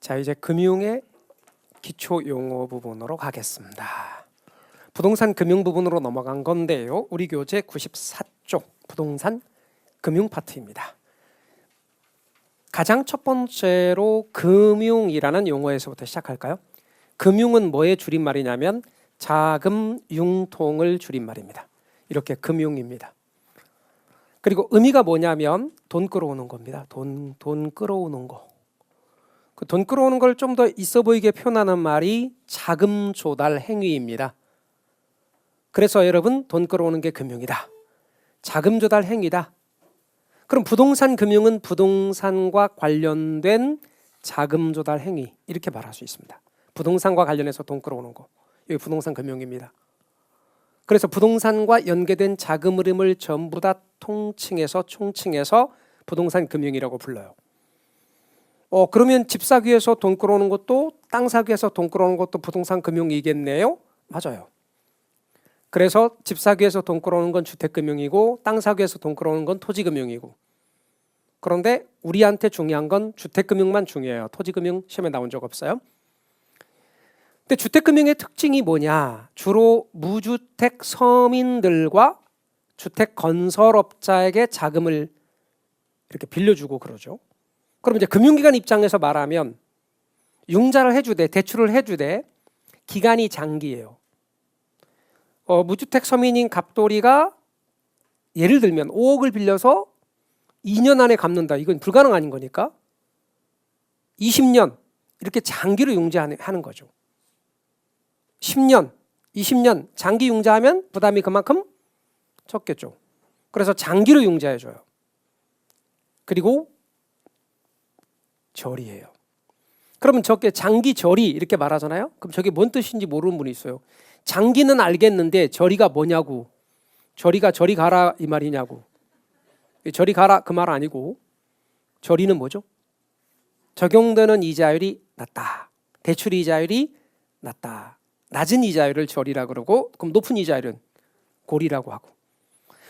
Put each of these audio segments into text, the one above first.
자, 이제 금융의 기초 용어 부분으로 가겠습니다. 부동산 금융 부분으로 넘어간 건데요. 우리 교재 94쪽 부동산 금융 파트입니다. 가장 첫 번째로 금융이라는 용어에서부터 시작할까요? 금융은 뭐의 줄임말이냐면 자금 융통을 줄임말입니다. 이렇게 금융입니다. 그리고 의미가 뭐냐면 돈 끌어오는 겁니다. 돈 끌어오는 거. 그 돈 끌어오는 걸 좀 더 있어 보이게 표현하는 말이 자금 조달 행위입니다. 그래서 여러분 돈 끌어오는 게 금융이다. 자금 조달 행위다. 그럼 부동산 금융은 부동산과 관련된 자금 조달 행위 이렇게 말할 수 있습니다. 부동산과 관련해서 돈 끌어오는 거. 이게 부동산 금융입니다. 그래서 부동산과 연계된 자금 흐름을 전부 다 총칭해서 부동산 금융이라고 불러요. 그러면 집 사기 위해서 돈 끌어오는 것도 땅 사기 위해서 돈 끌어오는 것도 부동산 금융이겠네요? 맞아요. 그래서 집 사기 위해서 돈 끌어오는 건 주택금융이고 땅 사기 위해서 돈 끌어오는 건 토지금융이고, 그런데 우리한테 중요한 건 주택금융만 중요해요. 토지금융 시험에 나온 적 없어요. 근데 주택금융의 특징이 뭐냐? 주로 무주택 서민들과 주택 건설업자에게 자금을 이렇게 빌려주고 그러죠. 그럼 이제 금융기관 입장에서 말하면 융자를 해주되 대출을 해주되 기간이 장기예요. 무주택 서민인 갑돌이가 예를 들면 5억을 빌려서 2년 안에 갚는다. 이건 불가능 아닌 거니까 20년 이렇게 장기로 융자하는 거죠. 10년, 20년 장기 융자하면 부담이 그만큼 적겠죠. 그래서 장기로 융자해줘요. 그리고 절이에요. 그러면 저게 장기 절이 이렇게 말하잖아요. 그럼 저게 뭔 뜻인지 모르는 분이 있어요. 장기는 알겠는데 절이가 뭐냐고. 절이가 저리 가라 이 말이냐고. 저리 가라 그 말 아니고, 절이는 뭐죠? 적용되는 이자율이 낮다. 대출 이자율이 낮다. 낮은 이자율을 절이라 그러고, 그럼 높은 이자율은 골이라고 하고.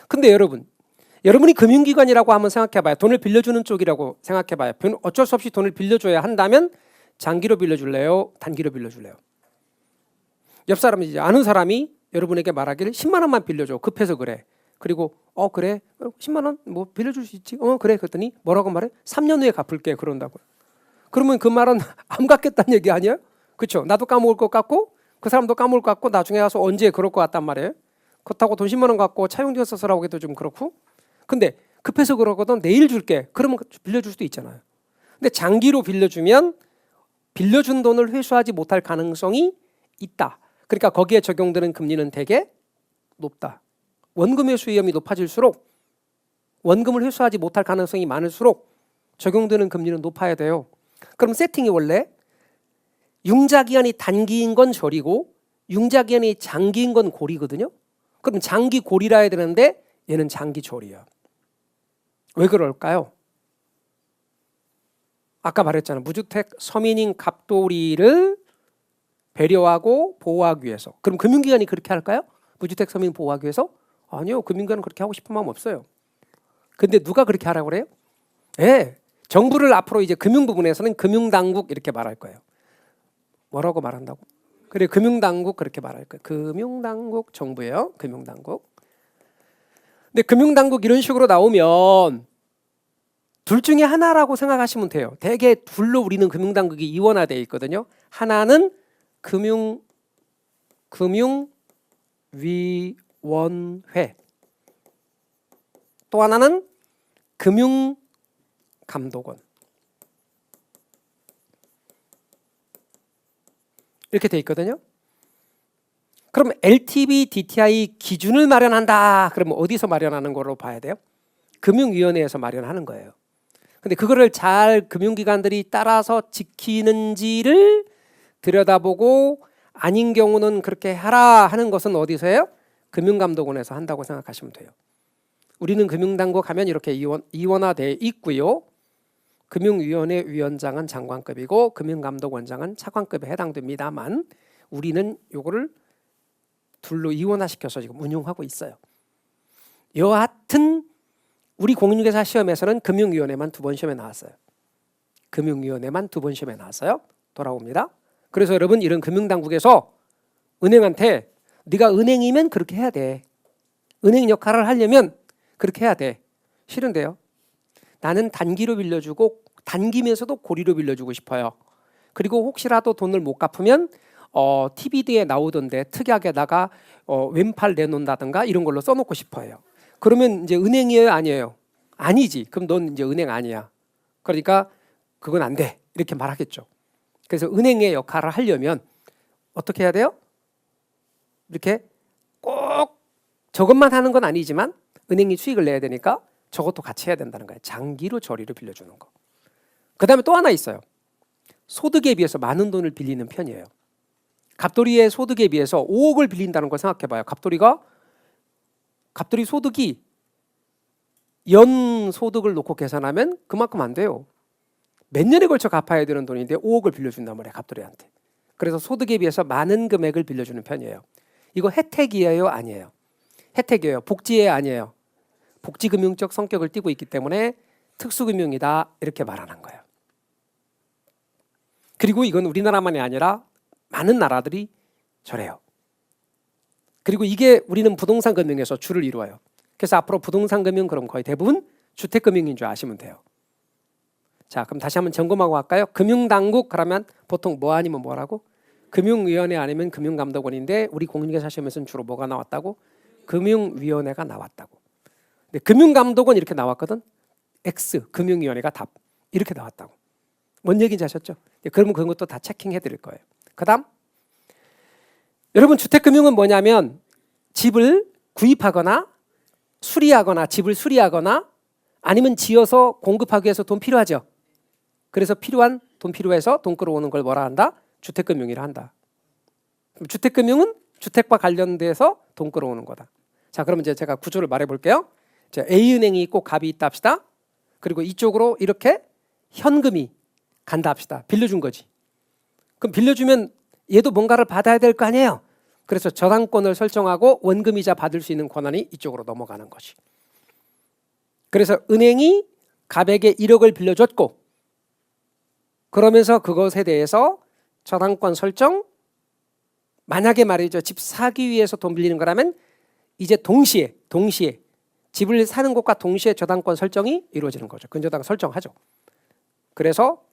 근데 여러분이 금융기관이라고 한번 생각해봐요. 돈을 빌려주는 쪽이라고 생각해봐요. 어쩔 수 없이 돈을 빌려줘야 한다면 장기로 빌려줄래요? 단기로 빌려줄래요? 옆 사람이 이제 아는 사람이 여러분에게 말하기를 10만 원만 빌려줘. 급해서 그래. 그리고 그래 10만 원 뭐 빌려줄 수 있지. 그래. 그랬더니 뭐라고 말해? 3년 후에 갚을게 그런다고. 그러면 그 말은 안 갚겠다는 얘기 아니에요? 그렇죠? 나도 까먹을 것 같고 그 사람도 까먹을 것 같고 나중에 가서 언제 그럴 것 같단 말이에요. 그렇다고 돈 10만 원 갖고 차용증 써서 하기도 좀 그렇고. 근데 급해서 그러거든 내일 줄게. 그러면 빌려줄 수도 있잖아요. 근데 장기로 빌려주면 빌려준 돈을 회수하지 못할 가능성이 있다. 그러니까 거기에 적용되는 금리는 되게 높다. 원금 회수 위험이 높아질수록 원금을 회수하지 못할 가능성이 많을수록 적용되는 금리는 높아야 돼요. 그럼 세팅이 원래 융자기간이 단기인 건 절이고 융자기간이 장기인 건 골이거든요. 그럼 장기 골이라 해야 되는데 얘는 장기 절이야. 왜 그럴까요? 아까 말했잖아요. 무주택 서민인 갑돌이를 배려하고 보호하기 위해서. 그럼 금융기관이 그렇게 할까요? 무주택 서민 보호하기 위해서? 아니요. 금융기관은 그렇게 하고 싶은 마음 없어요. 근데 누가 그렇게 하라고 그래요? 정부를 앞으로 이제 금융 부분에서는 금융당국 이렇게 말할 거예요. 뭐라고 말한다고? 그래, 금융당국 그렇게 말할 거예요. 금융당국 정부예요. 금융당국. 근데 금융당국 이런 식으로 나오면 둘 중에 하나라고 생각하시면 돼요. 대개 둘로 우리는 금융당국이 이원화되어 있거든요. 하나는 금융위원회, 또 하나는 금융감독원. 이렇게 돼 있거든요. 그럼 LTV, DTI 기준을 마련한다. 그러면 어디서 마련하는 거로 봐야 돼요? 금융위원회에서 마련하는 거예요. 근데 그거를 잘 금융기관들이 따라서 지키는지를 들여다보고 아닌 경우는 그렇게 하라 하는 것은 어디서 해요? 금융감독원에서 한다고 생각하시면 돼요. 우리는 금융당국 하면 이렇게 이원화되어 있고요. 금융위원회 위원장은 장관급이고 금융감독원장은 차관급에 해당됩니다만 우리는 이거를 둘로 이원화시켜서 지금 운용하고 있어요. 여하튼 우리 공인중개사 시험에서는 금융위원회만 2번 시험에 나왔어요. 금융위원회만 2번 시험에 나왔어요. 돌아옵니다. 그래서 여러분 이런 금융당국에서 은행한테 네가 은행이면 그렇게 해야 돼. 은행 역할을 하려면 그렇게 해야 돼. 싫은데요. 나는 단기로 빌려주고 단기면서도 고리로 빌려주고 싶어요. 그리고 혹시라도 돈을 못 갚으면 TVD에 나오던데 특약에다가 왼팔 내놓는다든가 이런 걸로 써놓고 싶어요. 그러면 이제 은행이에요, 아니에요? 아니지. 그럼 넌 이제 은행 아니야. 그러니까 그건 안 돼. 이렇게 말하겠죠. 그래서 은행의 역할을 하려면 어떻게 해야 돼요? 이렇게 꼭 저것만 하는 건 아니지만 은행이 수익을 내야 되니까 저것도 같이 해야 된다는 거예요. 장기로 저리로 빌려주는 거. 그 다음에 또 하나 있어요. 소득에 비해서 많은 돈을 빌리는 편이에요. 갑돌이의 소득에 비해서 5억을 빌린다는 걸 생각해봐요. 갑돌이 소득이 연 소득을 놓고 계산하면 그만큼 안 돼요. 몇 년에 걸쳐 갚아야 되는 돈인데 5억을 빌려준단 말이에요. 갑돌이한테. 그래서 소득에 비해서 많은 금액을 빌려주는 편이에요. 이거 혜택이에요, 아니에요? 혜택이에요. 복지에 아니에요. 복지금융적 성격을 띠고 있기 때문에 특수금융이다 이렇게 말하는 거예요. 그리고 이건 우리나라만이 아니라 많은 나라들이 저래요. 그리고 이게 우리는 부동산 금융에서 주를 이루어요. 그래서 앞으로 부동산 금융 그럼 거의 대부분 주택금융인 줄 아시면 돼요. 자, 그럼 다시 한번 점검하고 갈까요? 금융당국 그러면 보통 뭐 아니면 뭐라고? 금융위원회 아니면 금융감독원인데 우리 공인중개사 시험에서는 주로 뭐가 나왔다고? 금융위원회가 나왔다고. 근데 금융감독원 이렇게 나왔거든. X 금융위원회가 답 이렇게 나왔다고. 뭔 얘기인지 아셨죠? 그러면 그런 것도 다 체킹해 드릴 거예요. 그 다음 여러분 주택금융은 뭐냐면 집을 구입하거나 수리하거나 집을 수리하거나 아니면 지어서 공급하기 위해서 돈 필요하죠. 그래서 돈 필요해서 돈 끌어오는 걸 뭐라 한다? 주택금융이라 한다. 주택금융은 주택과 관련돼서 돈 끌어오는 거다. 자, 그러면 이제 제가 구조를 말해 볼게요. A은행이 있고 갑이 있다 합시다. 그리고 이쪽으로 이렇게 현금이 간다 합시다. 빌려준 거지. 그럼 빌려주면 얘도 뭔가를 받아야 될 거 아니에요. 그래서 저당권을 설정하고 원금이자 받을 수 있는 권한이 이쪽으로 넘어가는 것이. 그래서 은행이 갑에게 1억을 빌려줬고 그러면서 그것에 대해서 저당권 설정 만약에 말이죠. 집 사기 위해서 돈 빌리는 거라면 이제 동시에 집을 사는 것과 동시에 저당권 설정이 이루어지는 거죠. 근저당 설정하죠. 그래서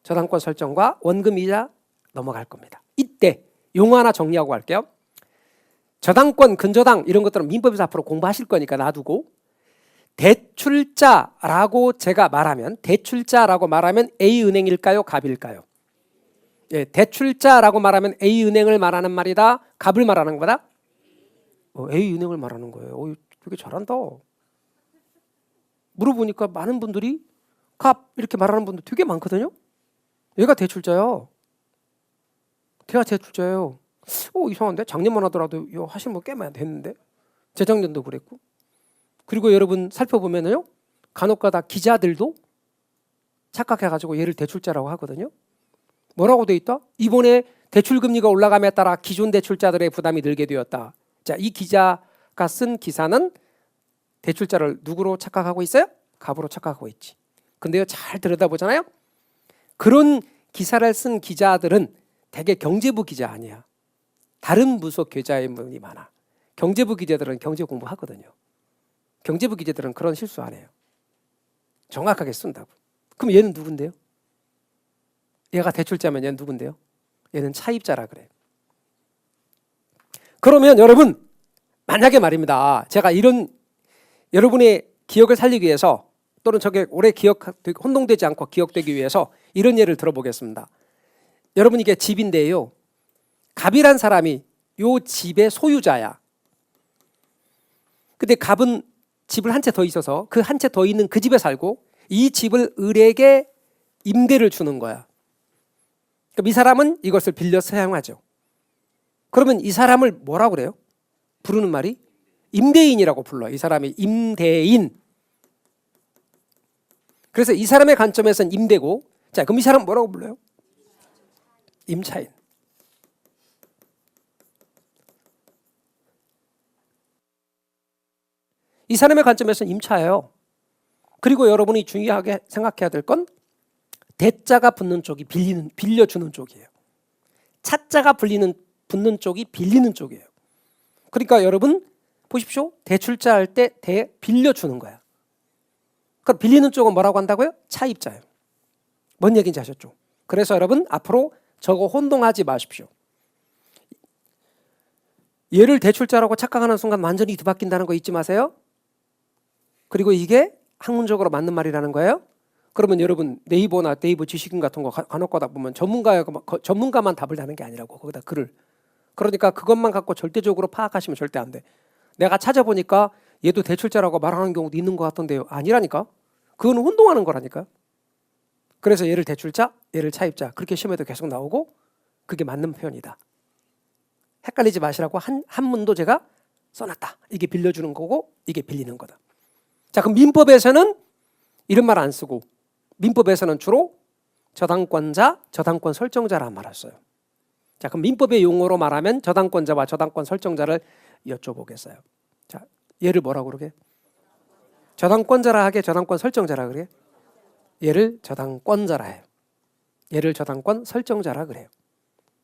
저당권 설정과 원금이자 넘어갈 겁니다. 이때 용어 하나 정리하고 갈게요. 저당권, 근저당 이런 것들은 민법에서 앞으로 공부하실 거니까 놔두고 대출자라고 말하면 A은행일까요? 갑일까요? 예, 대출자라고 말하면 A은행을 말하는 말이다. 갑을 말하는 거다. A은행을 말하는 거예요. 되게 잘한다. 물어보니까 많은 분들이 갑 이렇게 말하는 분들 되게 많거든요. 얘가 대출자예요. 걔가 대출자예요. 이상한데? 작년만 하더라도 이거 하신 분 꽤 많이 됐는데? 재작년도 그랬고. 그리고 여러분 살펴보면요. 간혹가다 기자들도 착각해가지고 얘를 대출자라고 하거든요. 뭐라고 돼 있다? 이번에 대출금리가 올라감에 따라 기존 대출자들의 부담이 늘게 되었다. 자, 이 기자가 쓴 기사는 대출자를 누구로 착각하고 있어요? 갑으로 착각하고 있지. 근데요, 잘 들여다보잖아요. 그런 기사를 쓴 기자들은 대개 경제부 기자 아니야. 다른 부서 계좌인물이 많아. 경제부 기자들은 경제 공부하거든요. 경제부 기자들은 그런 실수 안 해요. 정확하게 쓴다고. 그럼 얘는 누군데요? 얘가 대출자면 얘는 누군데요? 얘는 차입자라 그래. 그러면 여러분 만약에 말입니다. 제가 이런 여러분의 기억을 살리기 위해서 또는 저게 오래 혼동되지 않고 기억되기 위해서 이런 예를 들어보겠습니다. 여러분 이게 집인데요. 갑이란 사람이 요 집의 소유자야. 근데 갑은 집을 한 채 더 있어서 그 한 채 더 있는 그 집에 살고 이 집을 을에게 임대를 주는 거야. 그럼 이 사람은 이것을 빌려 사용하죠. 그러면 이 사람을 뭐라고 그래요? 부르는 말이 임대인이라고 불러. 이 사람이 임대인. 그래서 이 사람의 관점에서는 임대고, 자, 그럼 이 사람 뭐라고 불러요? 임차인. 이 사람의 관점에서는 임차예요. 그리고 여러분이 중요하게 생각해야 될 건 대자가 붙는 쪽이 빌려주는 쪽이에요. 차자가 붙는 쪽이 빌리는 쪽이에요. 그러니까 여러분 보십시오. 대출자 할 때 빌려주는 거야. 그럼 빌리는 쪽은 뭐라고 한다고요? 차입자예요. 뭔 얘기인지 아셨죠? 그래서 여러분 앞으로 저거 혼동하지 마십시오. 얘를 대출자라고 착각하는 순간 완전히 뒤바뀐다는 거 잊지 마세요. 그리고 이게 학문적으로 맞는 말이라는 거예요. 그러면 여러분 네이버 지식인 같은 거 간혹 가다 보면 전문가만 답을 하는 게 아니라고 거기다 글을. 그러니까 그것만 갖고 절대적으로 파악하시면 절대 안 돼. 내가 찾아보니까 얘도 대출자라고 말하는 경우도 있는 것 같던데요. 아니라니까. 그건 혼동하는 거라니까. 그래서 얘를 대출자, 얘를 차입자 그렇게 시험에도 계속 나오고 그게 맞는 표현이다. 헷갈리지 마시라고 한문도 제가 써놨다. 이게 빌려주는 거고 이게 빌리는 거다. 자, 그럼 민법에서는 이런 말 안 쓰고 민법에서는 주로 저당권자, 저당권 설정자라는 말을 써요. 자, 그럼 민법의 용어로 말하면 저당권자와 저당권 설정자를 여쭤보겠어요. 자, 얘를 뭐라고 그러게? 저당권자라 하게 저당권 설정자라 그래? 얘를 저당권자라 해요. 얘를 저당권 설정자라 그래요.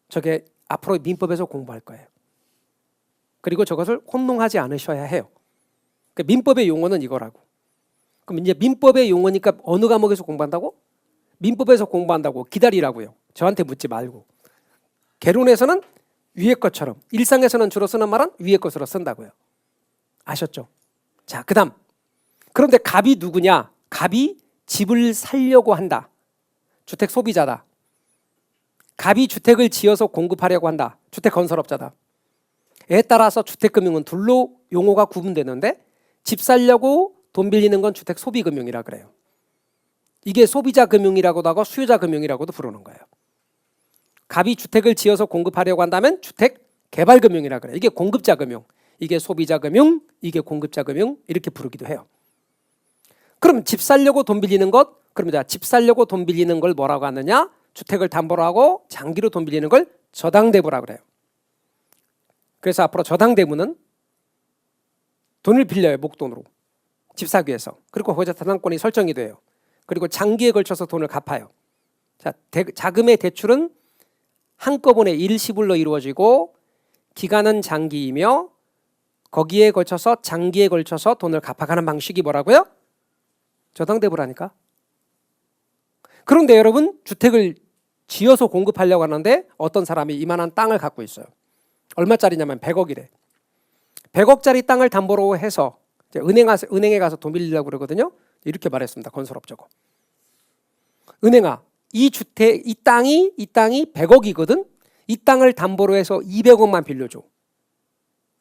저게 앞으로 민법에서 공부할 거예요. 그리고 저것을 혼동하지 않으셔야 해요. 그러니까 민법의 용어는 이거라고. 그럼 이제 민법의 용어니까 어느 과목에서 공부한다고? 민법에서 공부한다고 기다리라고요. 저한테 묻지 말고. 개론에서는 위의 것처럼, 일상에서는 주로 쓰는 말은 위의 것으로 쓴다고요. 아셨죠? 자, 그다음. 그런데 갑이 누구냐? 갑이 집을 살려고 한다. 주택 소비자다. 갑이 주택을 지어서 공급하려고 한다. 주택 건설업자다. 에 따라서 주택금융은 둘로 용어가 구분되는데 집 살려고 돈 빌리는 건 주택 소비금융이라 그래요. 이게 소비자 금융이라고도 하고 수요자 금융이라고도 부르는 거예요. 갑이 주택을 지어서 공급하려고 한다면 주택 개발 금융이라 그래요. 이게 공급자 금융, 이게 소비자 금융, 이게 공급자 금융 이렇게 부르기도 해요. 그럼 집 살려고 돈 빌리는 것, 그러면 집 살려고 돈 빌리는 걸 뭐라고 하느냐? 주택을 담보로 하고 장기로 돈 빌리는 걸 저당대부라 그래요. 그래서 앞으로 저당대부는 돈을 빌려요. 목돈으로. 집 사기 위해서. 그리고 거기서 저당권이 설정이 돼요. 그리고 장기에 걸쳐서 돈을 갚아요. 자, 자금의 대출은 한꺼번에 일시불로 이루어지고 기간은 장기이며 거기에 걸쳐서 장기에 걸쳐서 돈을 갚아가는 방식이 뭐라고요? 저당대부라니까. 그런데 여러분 주택을 지어서 공급하려고 하는데 어떤 사람이 이만한 땅을 갖고 있어요. 얼마짜리냐면 100억이래. 100억짜리 땅을 담보로 해서 은행에 가서 돈 빌리려고 그러거든요. 이렇게 말했습니다. 건설업자고. 은행아, 이 땅이 100억이거든. 이 땅을 담보로 해서 200억만 빌려줘.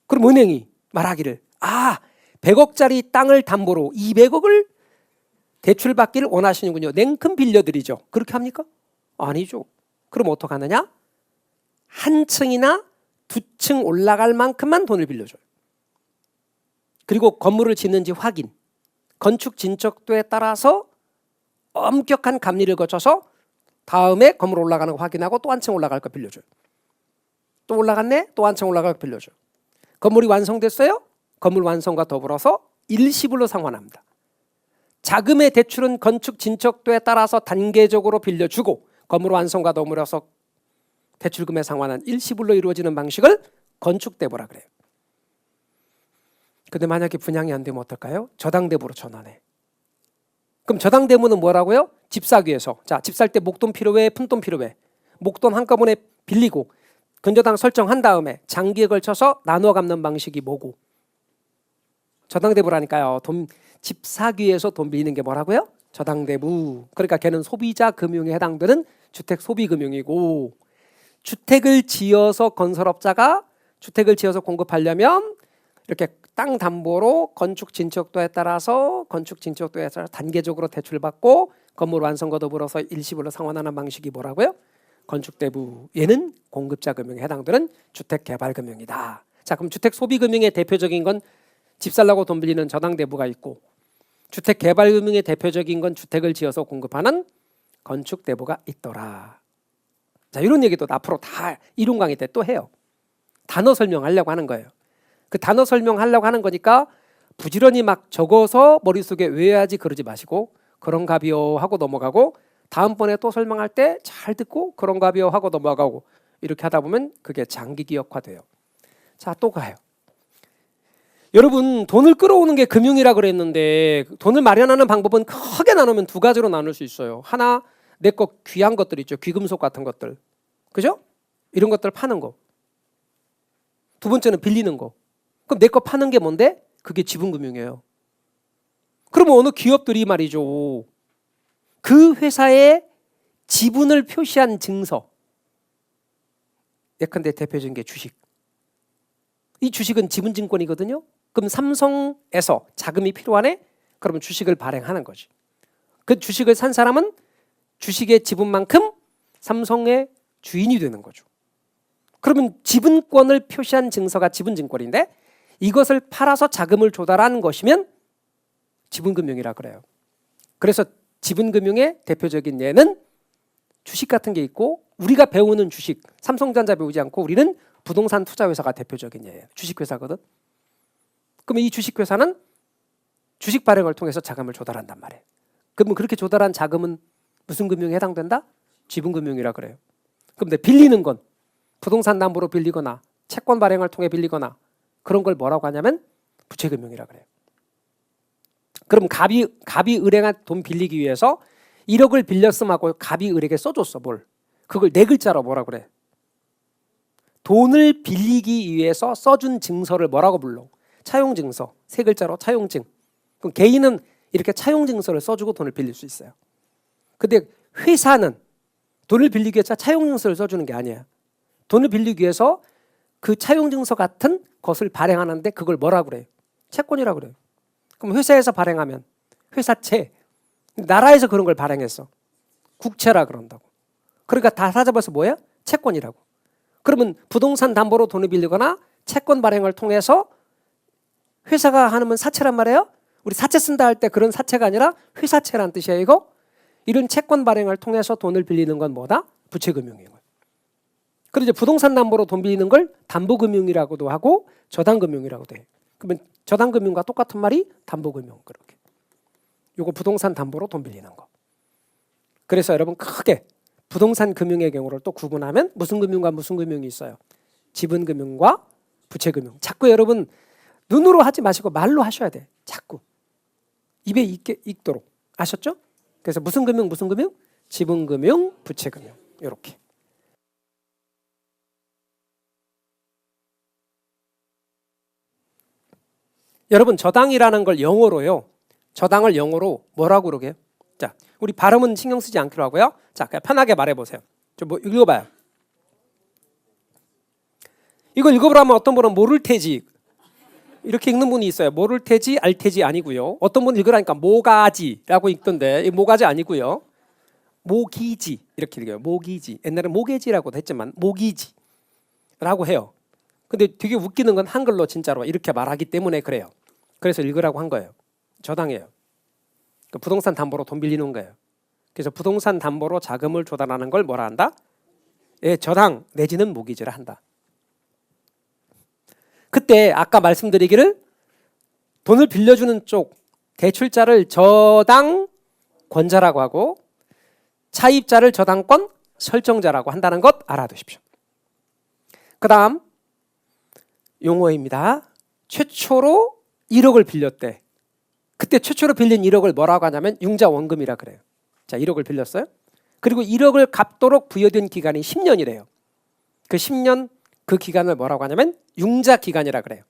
그럼 은행이 말하기를 100억짜리 땅을 담보로 200억을 대출받기를 원하시는군요. 냉큼 빌려드리죠. 그렇게 합니까? 아니죠. 그럼 어떡하느냐? 한 층이나 두 층 올라갈 만큼만 돈을 빌려줘요. 그리고 건물을 짓는지 확인, 건축 진척도에 따라서 엄격한 감리를 거쳐서 다음에 건물 올라가는 거 확인하고 또 한 층 올라갈 거 빌려줘요. 또 올라갔네? 또 한 층 올라갈 거 빌려줘요. 건물이 완성됐어요? 건물 완성과 더불어서 일시불로 상환합니다. 자금의 대출은 건축 진척도에 따라서 단계적으로 빌려주고 건물 완성과 더불어서 대출금의 상환은 일시불로 이루어지는 방식을 건축대부라 그래요. 근데 만약에 분양이 안 되면 어떨까요? 저당대부로 전환해. 그럼 저당대부는 뭐라고요? 집 사기 위해서. 자, 집 살 때 목돈 필요해, 푼돈 필요해. 목돈 한꺼번에 빌리고 근저당 설정한 다음에 장기에 걸쳐서 나누어 갚는 방식이 뭐고? 저당대부라니까요. 집 사기 위해서 돈 빌리는 게 뭐라고요? 저당대부. 그러니까 걔는 소비자 금융에 해당되는 주택 소비금융이고 주택을 지어서 건설업자가 주택을 지어서 공급하려면 이렇게 땅 담보로 건축 진척도에 따라서 단계적으로 대출받고 건물 완성과 더불어서 일시불로 상환하는 방식이 뭐라고요? 건축대부. 얘는 공급자 금융에 해당되는 주택개발금융이다. 자, 그럼 주택 소비금융의 대표적인 건 집 살라고 돈 빌리는 저당대부가 있고 주택개발금융의 대표적인 건 주택을 지어서 공급하는 건축대부가 있더라. 자, 이런 얘기도 앞으로 다 이론 강의 때 또 해요. 단어 설명하려고 하는 거예요. 그 단어 설명하려고 하는 거니까 부지런히 막 적어서 머릿속에 외워야지 그러지 마시고 그런가비요 하고 넘어가고 다음번에 또 설명할 때 잘 듣고 그런가벼 하고 넘어가고 이렇게 하다 보면 그게 장기 기억화돼요. 자, 또 가요. 여러분, 돈을 끌어오는 게 금융이라 그랬는데 돈을 마련하는 방법은 크게 나누면 두 가지로 나눌 수 있어요. 하나, 내 거 귀한 것들 있죠. 귀금속 같은 것들. 그죠? 이런 것들 파는 거. 두 번째는 빌리는 거. 그럼 내 거 파는 게 뭔데? 그게 지분금융이에요. 그러면 어느 기업들이 말이죠. 그 회사의 지분을 표시한 증서. 예컨대 대표적인 게 주식. 이 주식은 지분증권이거든요. 그럼 삼성에서 자금이 필요하네? 그러면 주식을 발행하는 거지. 그 주식을 산 사람은 주식의 지분만큼 삼성의 주인이 되는 거죠. 그러면 지분권을 표시한 증서가 지분증권인데 이것을 팔아서 자금을 조달한 것이면 지분금융이라 그래요. 그래서 지분금융의 대표적인 예는 주식 같은 게 있고 우리가 배우는 주식, 삼성전자 배우지 않고 우리는 부동산 투자회사가 대표적인 예예요. 주식회사거든. 그러면 이 주식회사는 주식 발행을 통해서 자금을 조달한단 말이에요. 그러면 그렇게 조달한 자금은 무슨 금융에 해당된다? 지분금융이라 그래요. 그럼 내 빌리는 건 부동산 담보로 빌리거나 채권 발행을 통해 빌리거나 그런 걸 뭐라고 하냐면 부채금융이라 그래요. 그럼 갑이 을에게 돈 빌리기 위해서 1억을 빌렸음하고 갑이 을에게 써줬어. 뭘? 그걸 네 글자로 뭐라 그래? 돈을 빌리기 위해서 써준 증서를 뭐라고 불러? 차용증서. 세 글자로 차용증. 그럼 개인은 이렇게 차용증서를 써주고 돈을 빌릴 수 있어요. 근데 회사는 돈을 빌리기 위해서 차용증서를 써주는 게 아니야. 돈을 빌리기 위해서 그 차용증서 같은 것을 발행하는데 그걸 뭐라 그래? 채권이라 그래요. 그럼 회사에서 발행하면 회사채, 나라에서 그런 걸 발행했어. 국채라 그런다고. 그러니까 다 사잡아서 뭐야? 채권이라고. 그러면 부동산 담보로 돈을 빌리거나 채권 발행을 통해서 회사가 하는 사채란 말이에요. 우리 사채 쓴다 할 때 그런 사채가 아니라 회사채란 뜻이야 이거. 이런 채권 발행을 통해서 돈을 빌리는 건 뭐다? 부채금융인 거예요. 그리고 이제 부동산 담보로 돈 빌리는 걸 담보금융이라고도 하고 저당금융이라고도 해요. 그러면 저당금융과 똑같은 말이 담보금융. 그렇게. 요거 부동산 담보로 돈 빌리는 거. 그래서 여러분 크게 부동산 금융의 경우를 또 구분하면 무슨 금융과 무슨 금융이 있어요? 지분금융과 부채금융. 자꾸 여러분 눈으로 하지 마시고 말로 하셔야 돼. 자꾸. 입에 익도록. 아셨죠? 그래서 무슨 금융 무슨 금융? 지분금융, 부채금융. 이렇게. 여러분 저당이라는 걸 영어로요. 저당을 영어로 뭐라고 그러게요? 자, 우리 발음은 신경 쓰지 않기로 하고요. 자, 그냥 편하게 말해보세요. 좀 뭐 읽어봐요. 이거 읽어보라면 어떤 분은 모를 테지 이렇게 읽는 분이 있어요. 모를 테지 알 테지 아니고요. 어떤 분은 읽으라니까 모가지라고 읽던데 이 모가지 아니고요. 모기지 이렇게 읽어요. 모기지. 옛날에 모개지라고도 했지만 모기지라고 해요. 근데 되게 웃기는 건 한글로 진짜로 이렇게 말하기 때문에 그래요. 그래서 읽으라고 한 거예요. 저당이에요. 그 부동산 담보로 돈 빌리는 거예요. 그래서 부동산 담보로 자금을 조달하는 걸 뭐라 한다? 예, 저당 내지는 모기지라 한다. 그때 아까 말씀드리기를 돈을 빌려주는 쪽 대출자를 저당권자라고 하고 차입자를 저당권 설정자라고 한다는 것 알아두십시오. 그 다음 용어입니다. 최초로 1억을 빌렸대. 그때 최초로 빌린 1억을 뭐라고 하냐면 융자원금이라 그래요. 자, 1억을 빌렸어요. 그리고 1억을 갚도록 부여된 기간이 10년이래요. 그 10년 그 기간을 뭐라고 하냐면 융자기간이라 그래요.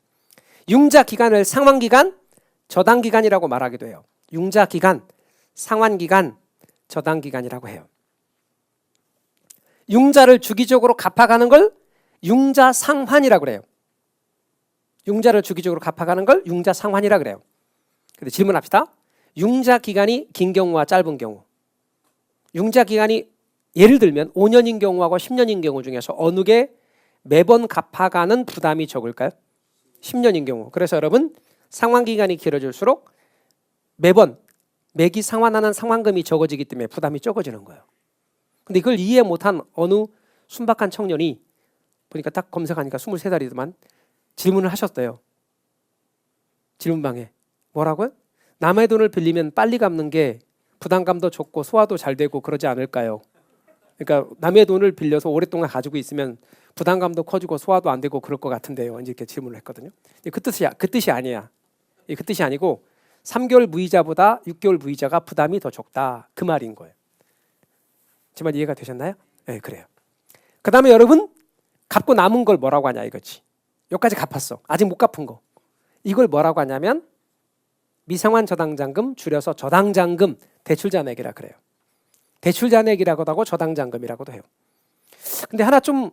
융자기간을 상환기간, 저당기간이라고 말하기도 해요. 융자기간, 상환기간, 저당기간이라고 해요. 융자를 주기적으로 갚아가는 걸 융자상환이라고 그래요. 융자를 주기적으로 갚아가는 걸 융자상환이라 그래요. 근데 질문합시다. 융자기간이 긴 경우와 짧은 경우. 융자기간이 예를 들면 5년인 경우하고 10년인 경우 중에서 어느 게 매번 갚아가는 부담이 적을까요? 10년인 경우. 그래서 여러분 상환기간이 길어질수록 매번 매기 상환하는 상환금이 적어지기 때문에 부담이 적어지는 거예요. 근데 이걸 이해 못한 어느 순박한 청년이 보니까 딱 검색하니까 23살이더만 질문을 하셨대요. 질문방에. 뭐라고요? 남의 돈을 빌리면 빨리 갚는 게 부담감도 적고 소화도 잘 되고 그러지 않을까요? 그러니까 남의 돈을 빌려서 오랫동안 가지고 있으면 부담감도 커지고 소화도 안 되고 그럴 것 같은데요. 이렇게 질문을 했거든요. 그 뜻이 아니야. 그 뜻이 아니고 3개월 무이자보다 6개월 무이자가 부담이 더 적다. 그 말인 거예요. 제 말 이해가 되셨나요? 네, 그래요. 그 다음에 여러분 갚고 남은 걸 뭐라고 하냐 이거지. 여기까지 갚았어. 아직 못 갚은 거. 이걸 뭐라고 하냐면 미상환 저당장금 줄여서 저당장금 대출잔액이라 그래요. 대출잔액이라고도 하고 저당장금이라고도 해요. 근데 하나 좀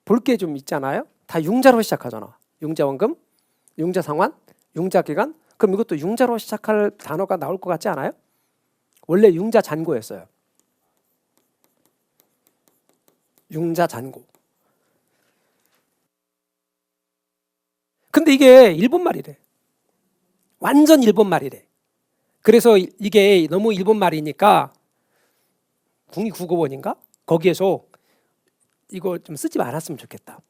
볼 게 좀 있잖아요. 다 융자로 시작하잖아. 융자원금, 융자상환, 융자기간. 그럼 이것도 융자로 시작할 단어가 나올 것 같지 않아요? 원래 융자잔고였어요. 융자잔고. 근데 이게 일본말이래. 완전 일본말이래. 그래서 이게 너무 일본말이니까 국립국어원인가? 거기에서 이거 좀 쓰지 말았으면 좋겠다.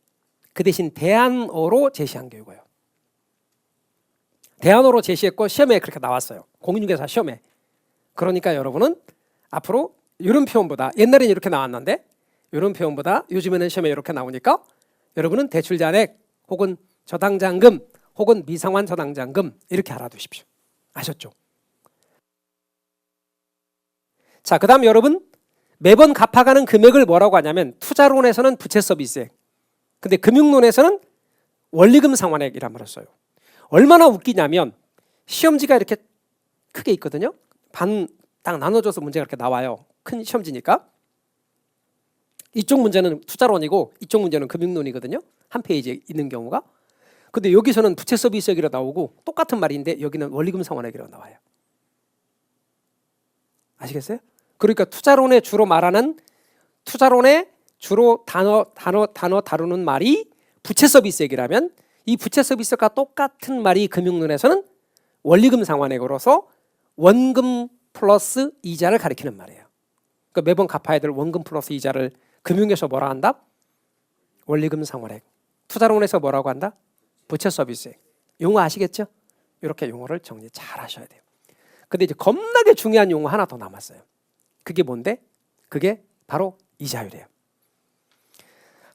그 대신 대안어로 제시한 게 이거예요. 대안어로 제시했고 시험에 그렇게 나왔어요. 공인중개사 시험에. 그러니까 여러분은 앞으로 이런 표현보다 옛날에는 이렇게 나왔는데 이런 표현보다 요즘에는 시험에 이렇게 나오니까 여러분은 대출잔액 혹은 저당장금 혹은 미상환 저당장금 이렇게 알아두십시오. 아셨죠? 자, 그 다음 여러분 매번 갚아가는 금액을 뭐라고 하냐면 투자론에서는 부채 서비스액, 근데 금융론에서는 원리금 상환액이란 말을 써요. 얼마나 웃기냐면 시험지가 이렇게 크게 있거든요. 반 딱 나눠줘서 문제가 이렇게 나와요. 큰 시험지니까. 이쪽 문제는 투자론이고 이쪽 문제는 금융론이거든요. 한 페이지에 있는 경우가. 근데 여기서는 부채 서비스액이라 나오고 똑같은 말인데 여기는 원리금 상환액이라고 나와요. 아시겠어요? 그러니까 투자론에 주로 말하는 투자론에 주로 단어 다루는 말이 부채 서비스액이라면 이 부채 서비스가 똑같은 말이 금융론에서는 원리금 상환액으로서 원금 플러스 이자를 가리키는 말이에요. 그러니까 매번 갚아야 될 원금 플러스 이자를 금융에서 뭐라 한다? 원리금 상환액. 투자론에서 뭐라고 한다? 부채 서비스액. 용어 아시겠죠? 이렇게 용어를 정리 잘 하셔야 돼요. 근데 이제 겁나게 중요한 용어 하나 더 남았어요. 그게 뭔데? 그게 바로 이자율이에요.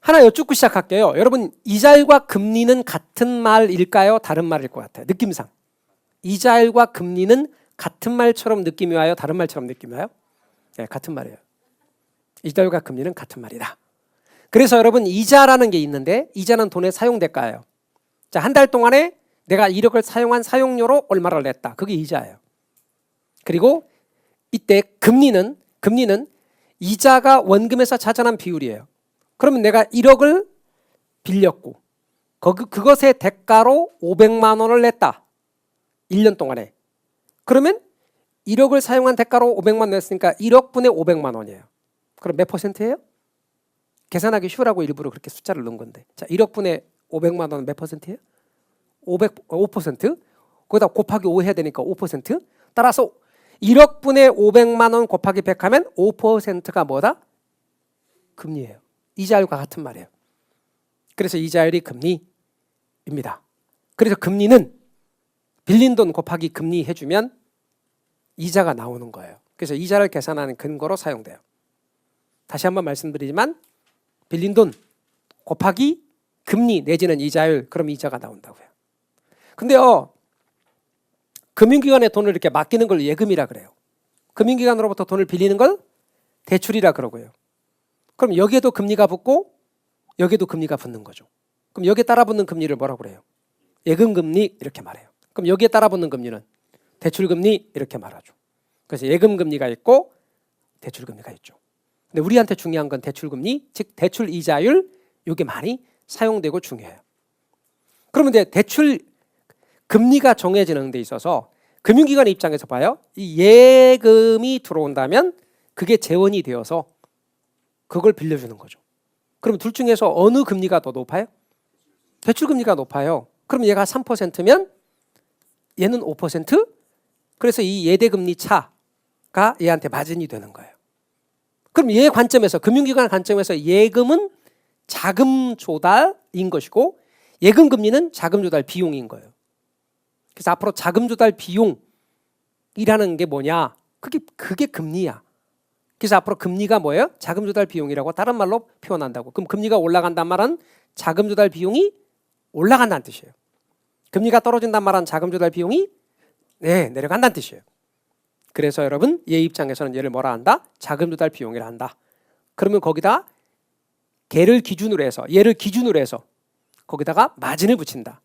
하나 여쭙고 시작할게요. 여러분 이자율과 금리는 같은 말일까요? 다른 말일 것 같아요. 느낌상. 이자율과 금리는 같은 말처럼 느낌이 와요? 다른 말처럼 느낌이 와요? 네, 같은 말이에요. 이자율과 금리는 같은 말이다. 그래서 여러분 이자라는 게 있는데 이자는 돈의 사용대가예요. 자, 한 달 동안에 내가 1억을 사용한 사용료로 얼마를 냈다. 그게 이자예요. 그리고 이때 금리는 이자가 원금에서 차지하는 비율이에요. 그러면 내가 1억을 빌렸고 그것의 대가로 500만 원을 냈다. 1년 동안에. 그러면 1억을 사용한 대가로 500만 원 냈으니까 1억 분의 500만 원이에요. 그럼 몇 퍼센트예요? 계산하기 쉬우라고 일부러 그렇게 숫자를 넣은 건데. 자, 1억 분의 500만 원은 몇 퍼센트예요? 5%. 거기다 곱하기 5 해야 되니까 5%. 따라서 1억 분의 500만 원 곱하기 100 하면 5%가 뭐다? 금리예요. 이자율과 같은 말이에요. 그래서 이자율이 금리입니다. 그래서 금리는 빌린 돈 곱하기 금리 해주면 이자가 나오는 거예요. 그래서 이자를 계산하는 근거로 사용돼요. 다시 한번 말씀드리지만 빌린 돈 곱하기 금리 내지는 이자율, 그럼 이자가 나온다고요. 근데요, 금융기관에 돈을 이렇게 맡기는 걸 예금이라 그래요. 금융기관으로부터 돈을 빌리는 걸 대출이라 그러고요. 그럼 여기에도 금리가 붙고 여기에도 금리가 붙는 거죠. 그럼 여기에 따라 붙는 금리를 뭐라고 그래요? 예금금리 이렇게 말해요. 그럼 여기에 따라 붙는 금리는 대출금리 이렇게 말하죠. 그래서 예금금리가 있고 대출금리가 있죠. 근데 우리한테 중요한 건 대출금리, 즉 대출이자율, 이게 많이 사용되고 중요해요. 그러면 이제 대출 금리가 정해지는 데 있어서 금융기관 입장에서 봐요. 이 예금이 들어온다면 그게 재원이 되어서 그걸 빌려주는 거죠. 그럼 둘 중에서 어느 금리가 더 높아요? 대출금리가 높아요. 그럼 얘가 3%면 얘는 5%? 그래서 이 예대금리 차가 얘한테 마진이 되는 거예요. 그럼 얘 관점에서, 금융기관 관점에서 예금은 자금 조달인 것이고 예금 금리는 자금 조달 비용인 거예요. 그래서 앞으로 자금 조달 비용이라는 게 뭐냐? 그게 금리야. 그래서 앞으로 금리가 뭐예요? 자금 조달 비용이라고 다른 말로 표현한다고. 그럼 금리가 올라간단 말은 자금 조달 비용이 올라간다는 뜻이에요. 금리가 떨어진단 말은 자금 조달 비용이 내려간다는 뜻이에요. 그래서 여러분 얘 입장에서는 얘를 뭐라 한다? 자금 조달 비용이라 한다. 그러면 거기다 얘를 기준으로 해서 거기다가 마진을 붙인다.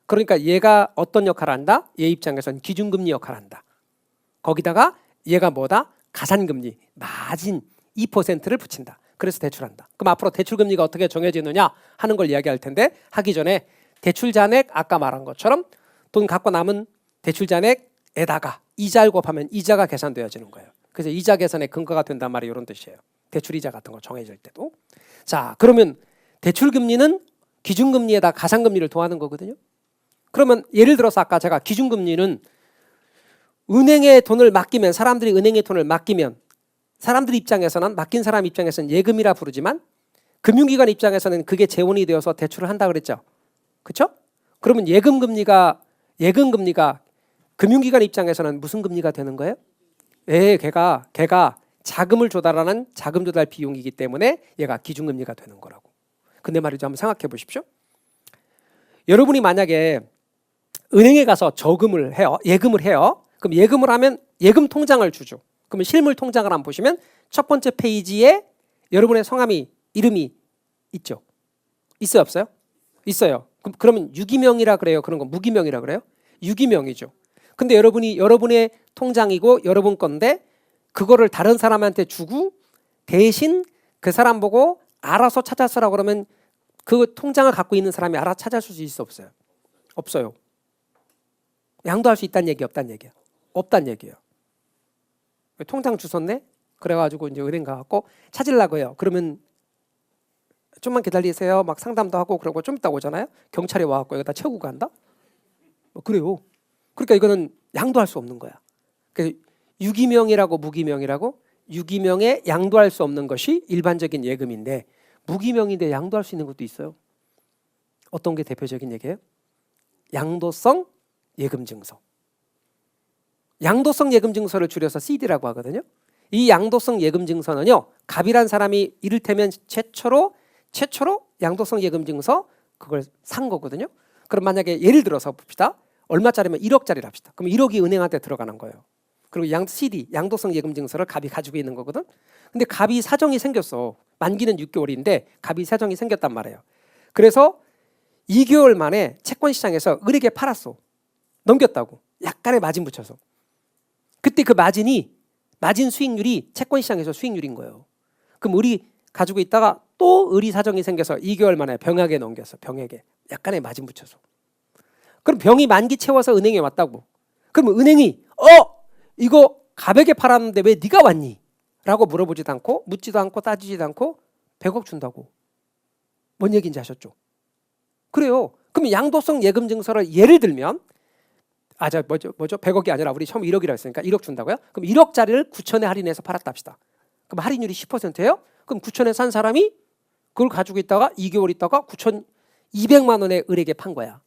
그러니까 얘가 어떤 역할을 한다? 얘 입장에서는 기준금리 역할을 한다. 거기다가 얘가 뭐다? 가산금리, 마진 2%를 붙인다. 그래서 대출한다. 그럼 앞으로 대출금리가 어떻게 정해지느냐 하는 걸 이야기할 텐데 하기 전에 대출 잔액 아까 말한 것처럼 돈 갖고 남은 대출 잔액에다가 이자를 곱하면 이자가 계산되어지는 거예요. 그래서 이자 계산의 근거가 된단 말이 이런 뜻이에요. 대출 이자 같은 거 정해질 때도. 자, 그러면 대출금리는 기준금리에다 가산금리를 더하는 거거든요. 그러면 예를 들어서 아까 제가 기준금리는 은행에 돈을 맡기면 사람들이 은행에 돈을 맡기면 사람들 입장에서는 맡긴 사람 입장에서는 예금이라 부르지만 금융기관 입장에서는 그게 재원이 되어서 대출을 한다 그랬죠. 그렇죠? 그러면 예금금리가 금융기관 입장에서는 무슨 금리가 되는 거예요? 걔가 자금을 조달하는 자금 조달 비용이기 때문에 얘가 기준금리가 되는 거라고. 근데 말이죠. 한번 생각해 보십시오. 여러분이 만약에 은행에 가서 예금을 해요. 그럼 예금을 하면 예금 통장을 주죠. 그러면 실물 통장을 한번 보시면 첫 번째 페이지에 여러분의 이름이 있죠. 있어요, 없어요? 있어요. 그러면 유기명이라 그래요? 그런 거 무기명이라 그래요? 유기명이죠. 근데 여러분의 통장이고 여러분 건데 그거를 다른 사람한테 주고 대신 그 사람 보고 알아서 찾아 쓰라고 그러면 그 통장을 갖고 있는 사람이 알아서 찾아줄 수 있어, 없어요? 없어요. 양도할 수 있다는 얘기, 없다는 얘기야? 없다는 얘기예요. 통장 주웠네? 그래가지고 이제 은행 가갖고 찾으려고 해요. 그러면 좀만 기다리세요. 막 상담도 하고 그러고 좀 이따 오잖아요. 경찰이 와갖고 여기다 채우고 간다? 그래요. 그러니까 이거는 양도할 수 없는 거야. 그래서 유기명이라고 무기명이라고? 유기명에 양도할 수 없는 것이 일반적인 예금인데 무기명인데 양도할 수 있는 것도 있어요. 어떤 게 대표적인 얘기예요? 양도성 예금증서. 양도성 예금증서를 줄여서 CD라고 하거든요. 이 양도성 예금증서는요. 갑이란 사람이 이를테면 최초로 양도성 예금증서 그걸 산 거거든요. 그럼 만약에 예를 들어서 봅시다. 얼마짜리면 1억짜리를 합시다. 그럼 1억이 은행한테 들어가는 거예요. 그리고 CD, 양도성 예금증서를 갑이 가지고 있는 거거든. 근데 갑이 사정이 생겼어. 만기는 6개월인데 갑이 사정이 생겼단 말이에요. 그래서 2개월 만에 채권시장에서 은행에 팔았어. 넘겼다고. 약간의 마진 붙여서. 그때 그 마진 수익률이 채권시장에서 수익률인 거예요. 그럼 을이 가지고 있다가 또 을이 사정이 생겨서 2개월 만에 병에게 넘겼어. 병에게. 약간의 마진 붙여서. 그럼 병이 만기 채워서 은행에 왔다고. 그럼 은행이 이거 갑에게 팔았는데 왜 네가 왔니? 라고 물어보지도 않고 묻지도 않고 따지지도 않고 100억 준다고. 뭔 얘기인지 아셨죠? 그래요. 그럼 양도성 예금증서를 예를 들면 뭐죠? 100억이 아니라 우리 처음 1억이라고 했으니까 1억 준다고요? 그럼 1억짜리를 9천에 할인해서 팔았다 합시다. 그럼 할인율이 10%예요? 그럼 9천에 산 사람이 그걸 가지고 있다가 2개월 있다가 9,200만 원에 을에게 판 거야.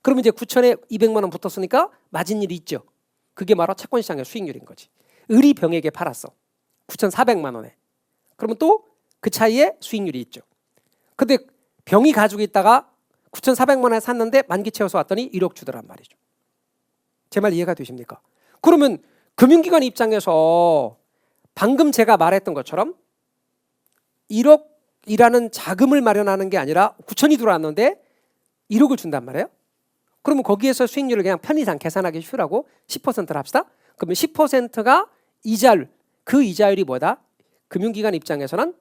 그러면 이제 9천에 200만 원 붙었으니까 마진율이 있죠. 그게 바로 채권시장의 수익률인 거지. 을이 병에게 팔았어. 9,400만 원에. 그러면 또 그 차이에 수익률이 있죠. 근데 병이 가지고 있다가 9,400만 원에 샀는데 만기 채워서 왔더니 1억 주더란 말이죠. 제 말 이해가 되십니까? 그러면 금융기관 입장에서 방금 제가 말했던 것처럼 1억이라는 자금을 마련하는 게 아니라 9천이 들어왔는데 1억을 준단 말이에요. 그러면 거기에서 수익률을 그냥 편의상 계산하기 쉬우라고 10%를 합시다. 그러면 10%가 그 이자율이 뭐다? 금융기관 입장에서는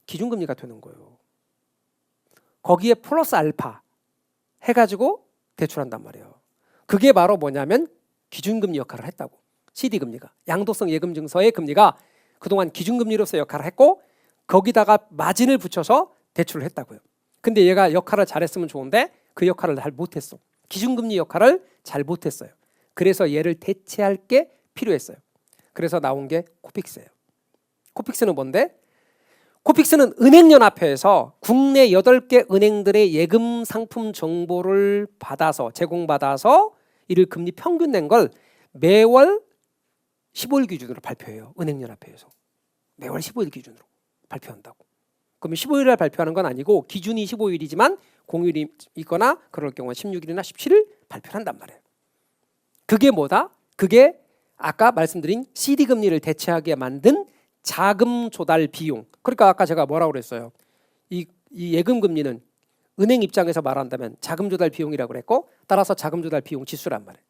기준금리가 되는 거예요. 거기에 플러스 알파 해가지고 대출한단 말이에요. 그게 바로 뭐냐면 기준금리 역할을 했다고. CD금리가. 양도성 예금증서의 금리가 그동안 기준금리로서 역할을 했고 거기다가 마진을 붙여서 대출을 했다고요. 근데 얘가 역할을 잘했으면 좋은데 그 역할을 잘 못했어. 기준금리 역할을 잘 못했어요. 그래서 얘를 대체할 게 필요했어요. 그래서 나온 게 코픽스예요. 코픽스는 뭔데? 코픽스는 은행연합회에서 국내 8개 은행들의 예금 상품 정보를 제공받아서 이를 금리 평균 낸 걸 매월 15일 기준으로 발표해요. 은행연합회에서. 매월 15일 기준으로 발표한다고. 그러면 15일에 발표하는 건 아니고 기준이 15일이지만 공휴일이 있거나 그럴 경우는 16일이나 17일 발표를 한단 말이에요. 그게 뭐다? 그게 아까 말씀드린 CD 금리를 대체하게 만든 자금 조달 비용. 그러니까 아까 제가 뭐라고 그랬어요? 이 예금 금리는 은행 입장에서 말한다면 자금 조달 비용이라고 그랬고 따라서 자금 조달 비용 지수란 말이에요.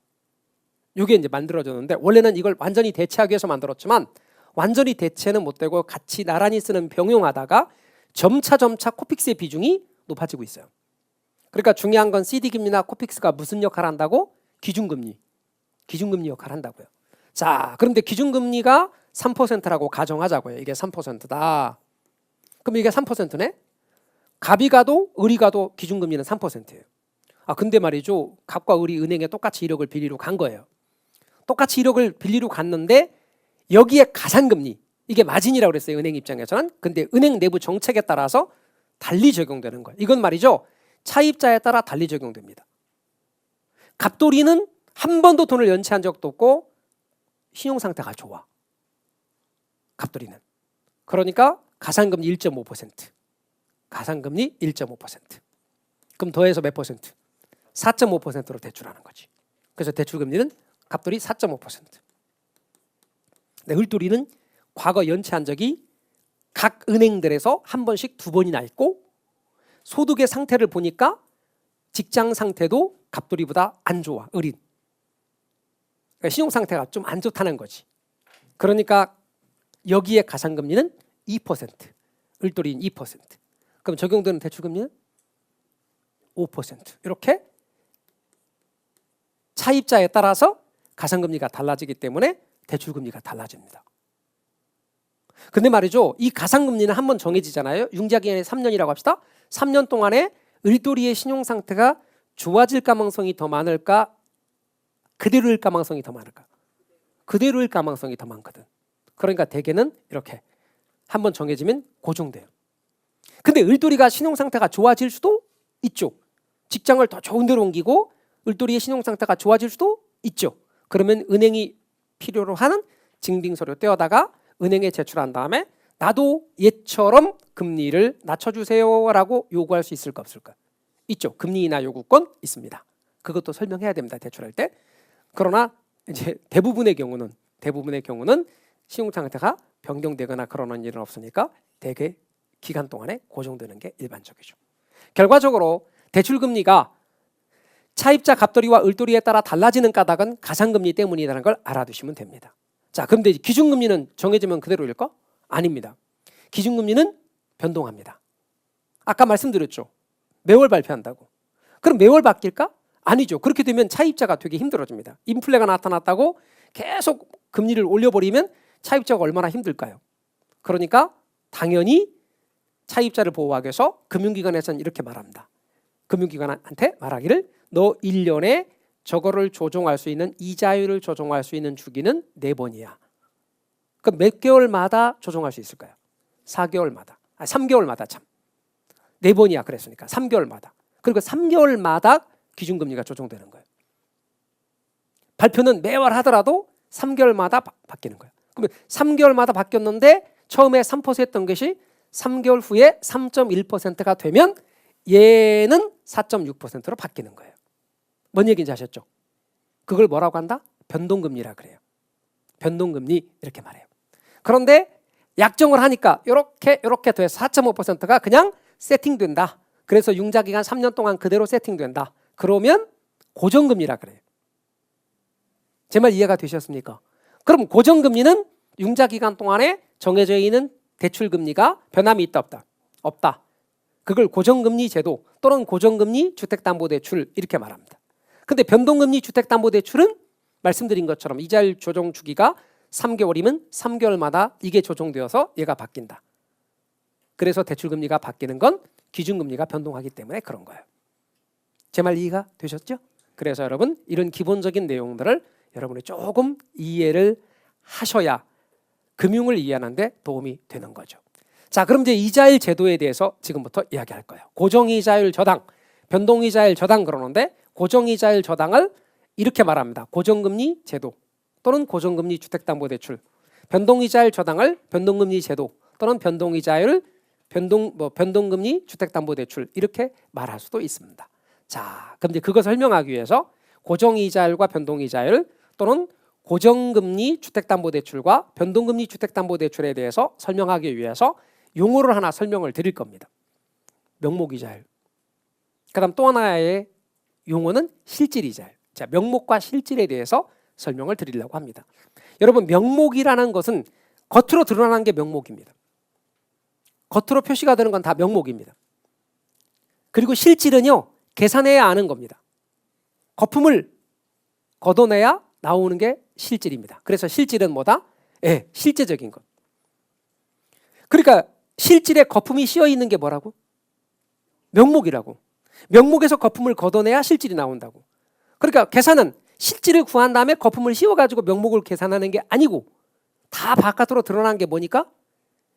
이게 이제 만들어졌는데 원래는 이걸 완전히 대체하기 위해서 만들었지만 완전히 대체는 못 되고 같이 나란히 쓰는 병용하다가 점차 코픽스의 비중이 높아지고 있어요. 그러니까 중요한 건 CD 금리나 코픽스가 무슨 역할을 한다고? 기준금리 역할을 한다고요. 자, 그런데 기준금리가 3%라고 가정하자고요. 이게 3%다. 그럼 이게 3%네? 갑이 가도 을이 가도 기준금리는 3%예요. 아, 근데 말이죠. 갑과 을이 은행에 똑같이 1억을 빌리러 간 거예요. 똑같이 1억을 빌리러 갔는데 여기에 가산금리, 이게 마진이라고 그랬어요. 은행 입장에서는. 근데 은행 내부 정책에 따라서 달리 적용되는 거예요. 이건 말이죠. 차입자에 따라 달리 적용됩니다. 갑돌이는 한 번도 돈을 연체한 적도 없고 신용상태가 좋아. 갑돌이는. 그러니까 가산금리 1.5%. 가산금리 1.5%. 그럼 더해서 몇 퍼센트? 4.5%로 대출하는 거지. 그래서 대출금리는 갑돌이 4.5%. 근데 을돌이는 과거 연체한 적이 각 은행들에서 한 번씩 2번이나 있고 소득의 상태를 보니까 직장 상태도 갑돌이보다 안 좋아. 을인. 그러니까 신용 상태가 좀 안 좋다는 거지. 그러니까 여기에 가산금리는 2%. 을돌이는 2%. 그럼 적용되는 대출금리는 5%. 이렇게 차입자에 따라서 가산금리가 달라지기 때문에 대출금리가 달라집니다. 근데 말이죠. 이 가산금리는 한번 정해지잖아요. 융자기간이 3년이라고 합시다. 3년 동안에 을돌이의 신용상태가 좋아질 가능성이 더 많을까? 그대로일 가능성이 더 많을까? 그대로일 가능성이 더 많거든. 그러니까 대개는 이렇게 한번 정해지면 고정돼요. 근데 을돌이가 신용상태가 좋아질 수도 있죠. 직장을 더 좋은 데로 옮기고 을돌이의 신용상태가 좋아질 수도 있죠. 그러면 은행이 필요로 하는 증빙서류 떼어다가 은행에 제출한 다음에 나도 얘처럼 금리를 낮춰주세요라고 요구할 수 있을까 없을까? 있죠. 금리 인하 요구권 있습니다. 그것도 설명해야 됩니다. 대출할 때. 그러나 이제 대부분의 경우는 신용상태가 변경되거나 그러는 일은 없으니까 대개 기간 동안에 고정되는 게 일반적이죠. 결과적으로 대출금리가 차입자 갑돌이와 을돌이에 따라 달라지는 까닭은 가산금리 때문이라는 걸 알아두시면 됩니다. 자, 그런데 기준금리는 정해지면 그대로일까? 아닙니다. 기준금리는 변동합니다. 아까 말씀드렸죠. 매월 발표한다고. 그럼 매월 바뀔까? 아니죠. 그렇게 되면 차입자가 되게 힘들어집니다. 인플레가 나타났다고 계속 금리를 올려버리면 차입자가 얼마나 힘들까요? 그러니까 당연히 차입자를 보호하기 위해서 금융기관에서는 이렇게 말합니다. 금융기관한테 말하기를 너 1년에 저거를 조정할 수 있는 이자율을 조정할 수 있는 주기는 4번이야. 그럼 몇 개월마다 조정할 수 있을까요? 4개월마다. 3개월마다 참. 4번이야 그랬으니까 3개월마다. 그리고 3개월마다 기준금리가 조정되는 거예요. 발표는 매월 하더라도 3개월마다 바뀌는 거예요. 그러면 3개월마다 바뀌었는데 처음에 3% 했던 것이 3개월 후에 3.1%가 되면 얘는 4.6%로 바뀌는 거예요. 뭔 얘기인지 아셨죠? 그걸 뭐라고 한다? 변동금리라 그래요. 변동금리 이렇게 말해요. 그런데 약정을 하니까 이렇게 돼서 4.5%가 그냥 세팅된다. 그래서 융자기간 3년 동안 그대로 세팅된다. 그러면 고정금리라 그래요. 제 말 이해가 되셨습니까? 그럼 고정금리는 융자기간 동안에 정해져 있는 대출금리가 변함이 있다 없다? 없다. 그걸 고정금리 제도 또는 고정금리 주택담보대출 이렇게 말합니다. 근데 변동금리 주택담보대출은 말씀드린 것처럼 이자율 조정 주기가 3개월이면 3개월마다 이게 조정되어서 얘가 바뀐다. 그래서 대출금리가 바뀌는 건 기준금리가 변동하기 때문에 그런 거예요. 제 말 이해가 되셨죠? 그래서 여러분 이런 기본적인 내용들을 여러분이 조금 이해를 하셔야 금융을 이해하는 데 도움이 되는 거죠. 자, 그럼 이제 이자율 제도에 대해서 지금부터 이야기할 거예요. 고정이자율 저당, 변동이자율 저당 그러는데 고정이자율 저당을 이렇게 말합니다. 고정금리 제도 또는 고정금리 주택담보대출, 변동이자율 저당을 변동금리 제도 또는 변동이자율 변동금리 주택담보대출 이렇게 말할 수도 있습니다. 자, 그럼 이제 그것을 설명하기 위해서 고정이자율과 변동이자율 또는 고정금리 주택담보대출과 변동금리 주택담보대출에 대해서 설명하기 위해서 용어를 하나 설명을 드릴 겁니다. 명목이자율. 그다음 또 하나의 용어는 실질이자율. 자, 명목과 실질에 대해서 설명을 드리려고 합니다. 여러분, 명목이라는 것은 겉으로 드러나는 게 명목입니다. 겉으로 표시가 되는 건 다 명목입니다. 그리고 실질은요, 계산해야 아는 겁니다. 거품을 걷어내야 나오는 게 실질입니다. 그래서 실질은 뭐다? 실제적인 것. 그러니까 실질에 거품이 씌어 있는 게 뭐라고? 명목이라고. 명목에서 거품을 걷어내야 실질이 나온다고. 그러니까 계산은 실질을 구한 다음에 거품을 씌워가지고 명목을 계산하는 게 아니고 다 바깥으로 드러난 게 뭐니까?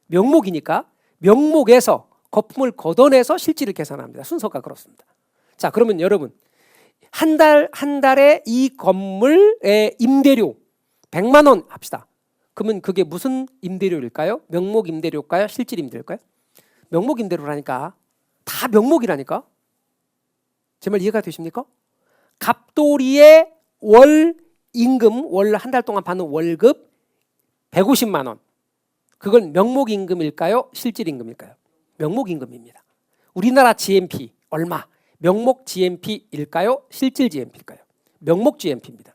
명목이니까 명목에서 거품을 걷어내서 실질을 계산합니다. 순서가 그렇습니다. 자, 그러면 여러분 한 달에 이 건물의 임대료 100만 원 합시다. 그러면 그게 무슨 임대료일까요? 명목 임대료일까요? 실질 임대료일까요? 명목 임대료라니까. 다 명목이라니까. 제 말 이해가 되십니까? 갑돌이의 월 임금, 월 한 달 동안 받는 월급 150만 원. 그건 명목 임금일까요? 실질 임금일까요? 명목 임금입니다. 우리나라 GNP 얼마? 명목 GNP일까요? 실질 GNP일까요? 명목 GNP입니다.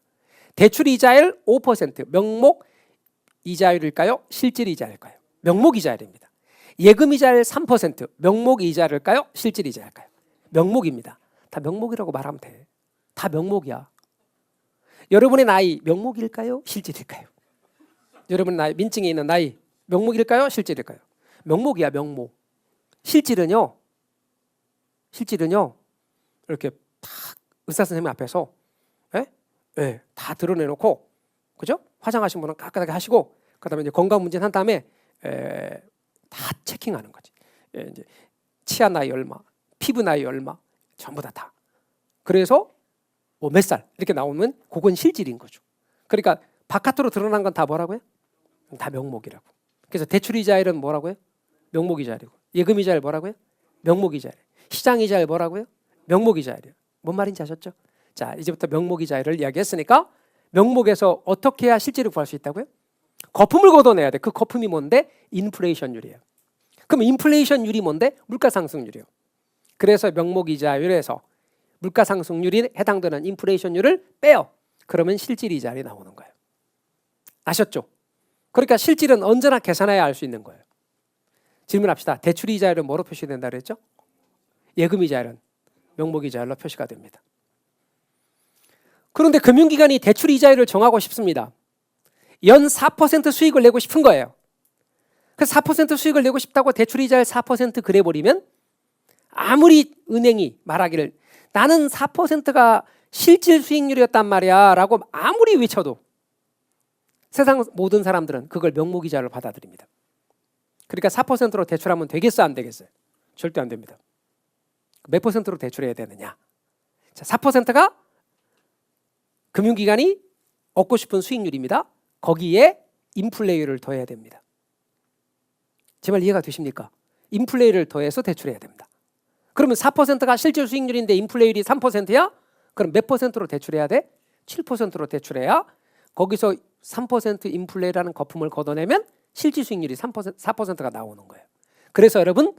대출 이자율 5% 명목 이자율일까요? 실질 이자율일까요? 명목 이자율입니다. 예금 이자율 3% 명목 이자율일까요? 실질 이자율일까요? 명목입니다. 다 명목이라고 말하면 돼. 다 명목이야. 여러분의 나이 명목일까요? 실질일까요? 여러분 나이, 민증에 있는 나이 명목일까요? 실질일까요? 명목이야, 명목. 실질은요 이렇게 탁 의사 선생님 앞에서 다 드러내놓고, 그죠? 화장하신 분은 깨끗하게 하시고, 그다음에 이제 건강 문제 한 다음에 다 체킹하는 거지. 이제 치아 나이 얼마, 피부 나이 얼마, 전부 다. 그래서 뭐 몇 살 이렇게 나오면 그건 실질인 거죠. 그러니까 바깥으로 드러난 건 다 뭐라고요? 다 명목이라고. 그래서 대출 이자율은 뭐라고요? 명목 이자율이고. 예금 이자율 뭐라고요? 명목 이자율. 시장 이자율 뭐라고요? 명목 이자율이요. 뭔 말인지 아셨죠? 자, 이제부터 명목 이자율을 이야기했으니까 명목에서 어떻게 해야 실질을 구할 수 있다고요? 거품을 걷어내야 돼. 그 거품이 뭔데? 인플레이션율이에요. 그럼 인플레이션율이 뭔데? 물가상승률이요. 그래서 명목 이자율에서 물가상승률이 해당되는 인플레이션율을 빼요. 그러면 실질 이자율이 나오는 거예요. 아셨죠? 그러니까 실질은 언제나 계산해야 알 수 있는 거예요. 질문합시다. 대출 이자율은 뭐로 표시된다 그랬죠? 예금 이자율은 명목 이자율로 표시가 됩니다. 그런데 금융기관이 대출 이자율을 정하고 싶습니다. 연 4% 수익을 내고 싶은 거예요. 그래서 4% 수익을 내고 싶다고 대출 이자율 4% 그래버리면 아무리 은행이 말하기를 나는 4%가 실질 수익률이었단 말이야 라고 아무리 외쳐도 세상 모든 사람들은 그걸 명목 이자로 받아들입니다. 그러니까 4%로 대출하면 되겠어 안 되겠어요? 절대 안 됩니다. 몇 %로 대출해야 되느냐? 자, 4%가 금융기관이 얻고 싶은 수익률입니다. 거기에 인플레이를 더해야 됩니다. 제 말 이해가 되십니까? 인플레이를 더해서 대출해야 됩니다. 그러면 4%가 실질 수익률인데 인플레이율이 3%야? 그럼 몇 %로 대출해야 돼? 7%로 대출해야 거기서 3% 인플레이라는 거품을 걷어내면 실질 수익률이 4%가 나오는 거예요. 그래서 여러분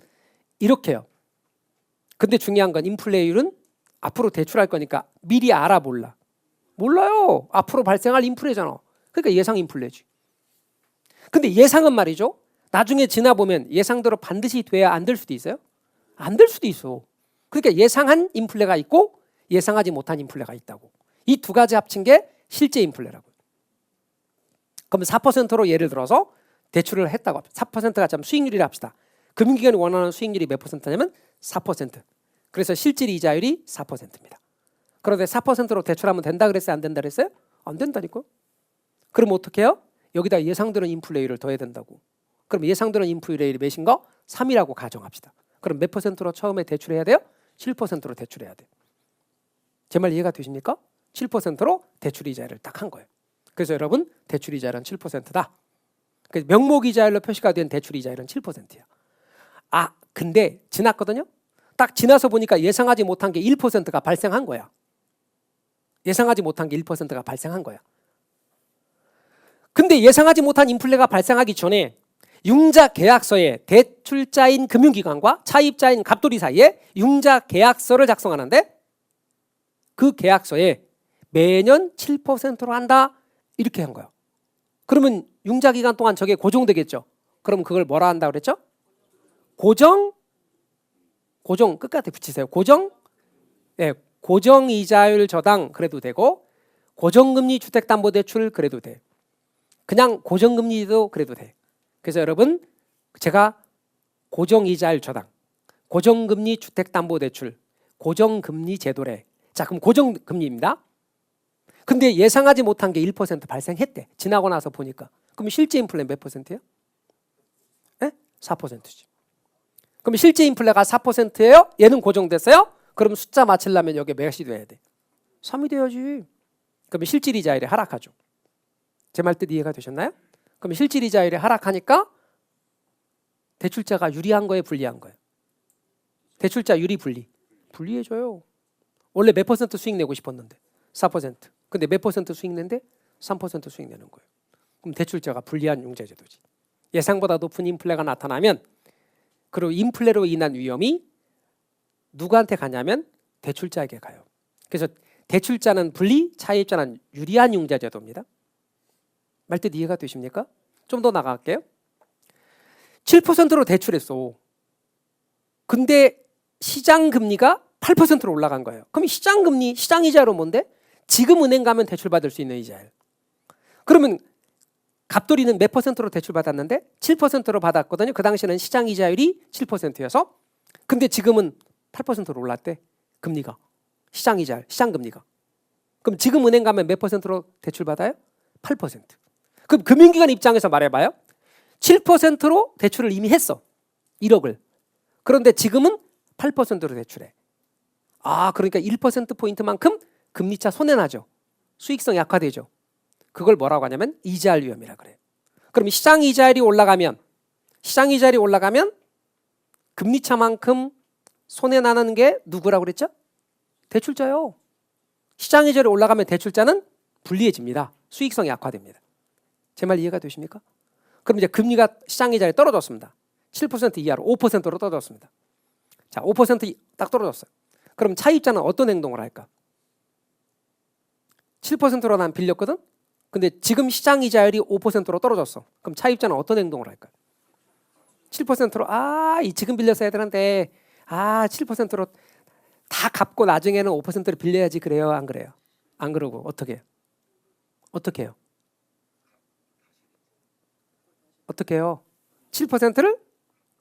이렇게요. 근데 중요한 건 인플레이율은 앞으로 대출할 거니까 미리 알아 몰라? 몰라요. 앞으로 발생할 인플레잖아. 그러니까 예상 인플레지. 근데 예상은 말이죠. 나중에 지나보면 예상대로 반드시 돼야 안 될 수도 있어요. 안 될 수도 있어. 그러니까 예상한 인플레가 있고 예상하지 못한 인플레가 있다고. 이 두 가지 합친 게 실제 인플레라고. 그럼 4%로 예를 들어서 대출을 했다고 합시다. 4%가 참 수익률이라 합시다. 금융기관이 원하는 수익률이 몇 %냐면 4%. 그래서 실질 이자율이 4%입니다. 그런데 4%로 대출하면 된다 그랬어요? 안 된다 그랬어요? 안 된다니까요. 그럼 어떻게 해요? 여기다 예상되는 인플레이를 더해야 된다고. 그럼 예상되는 인플레이율이 몇인가? 3이라고 가정합시다. 그럼 몇 %로 처음에 대출해야 돼요? 7%로 대출해야 돼요. 제 말 이해가 되십니까? 7%로 대출 이자율을 딱 한 거예요. 그래서 여러분 대출이자율은 7%다. 명목이자율로 표시가 된 대출이자율은 7%야. 아, 근데 지났거든요. 딱 지나서 보니까 예상하지 못한 게 1%가 발생한 거야. 예상하지 못한 게 1%가 발생한 거야. 근데 예상하지 못한 인플레가 발생하기 전에 융자 계약서에 대출자인 금융기관과 차입자인 갑돌이 사이에 융자 계약서를 작성하는데 그 계약서에 매년 7%로 한다 이렇게 한 거예요. 그러면 융자 기간 동안 저게 고정되겠죠. 그럼 그걸 뭐라 한다 그랬죠? 고정 끝까지 붙이세요. 네, 고정이자율 저당 그래도 되고 고정금리 주택담보대출 그래도 돼. 그냥 고정금리도 그래도 돼. 그래서 여러분 제가 고정이자율 저당, 고정금리 주택담보대출, 고정금리 제도래. 자, 그럼 고정금리입니다. 근데 예상하지 못한 게 1% 발생했대. 지나고 나서 보니까. 그럼 실제 인플레 몇 %예요? 네? 4%지. 그럼 실제 인플레가 4%예요? 얘는 고정됐어요? 그럼 숫자 맞추려면 여기 몇이 돼야 돼? 3이 돼야지. 그러면 실질이자율이 하락하죠. 제 말 뜻 이해가 되셨나요? 그럼 실질이자율이 하락하니까 대출자가 유리한 거예요, 불리한 거예요? 대출자 유리 불리? 불리해져요. 원래 몇 % 수익 내고 싶었는데 4%. 근데 몇 % 수익 낸데 3% 수익 내는 거예요. 그럼 대출자가 불리한 융자제도지. 예상보다 높은 인플레가 나타나면 그리고 인플레로 인한 위험이 누구한테 가냐면 대출자에게 가요. 그래서 대출자는 불리, 차입자는 유리한 융자제도입니다. 말뜻 이해가 되십니까? 좀 더 나갈게요. 7%로 대출했어. 근데 시장 금리가 8%로 올라간 거예요. 그럼 시장 금리, 시장 이자율은 뭔데? 지금 은행 가면 대출 받을 수 있는 이자율. 그러면 갑돌이는 몇 %로 대출 받았는데 7%로 받았거든요. 그 당시에는 시장 이자율이 7%여서. 근데 지금은 8%로 올랐대. 금리가. 시장 이자율, 시장 금리가. 그럼 지금 은행 가면 몇 %로 대출 받아요? 8%. 그럼 금융기관 입장에서 말해봐요. 7%로 대출을 이미 했어. 1억을. 그런데 지금은 8%로 대출해. 아, 그러니까 1%포인트만큼 금리차 손해나죠. 수익성 약화되죠. 그걸 뭐라고 하냐면 이자율 위험이라 그래요. 그럼 시장 이자율이 올라가면 금리차만큼 손해나는 게 누구라고 그랬죠? 대출자요. 시장 이자율이 올라가면 대출자는 불리해집니다. 수익성이 약화됩니다. 제 말 이해가 되십니까? 그럼 이제 금리가 시장 이자율이 떨어졌습니다. 7% 이하로 5%로 떨어졌습니다. 자, 5% 딱 떨어졌어요. 그럼 차입자는 어떤 행동을 할까? 7%로 난 빌렸거든? 근데 지금 시장 이자율이 5%로 떨어졌어. 그럼 차입자는 어떤 행동을 할까? 7%로 지금 빌렸어야 되는데 7%로 다 갚고 나중에는 5%를 빌려야지 그래요? 안 그래요? 안 그러고 어떻게 해요? 어떻게 해요? 어떻게 해요? 7%를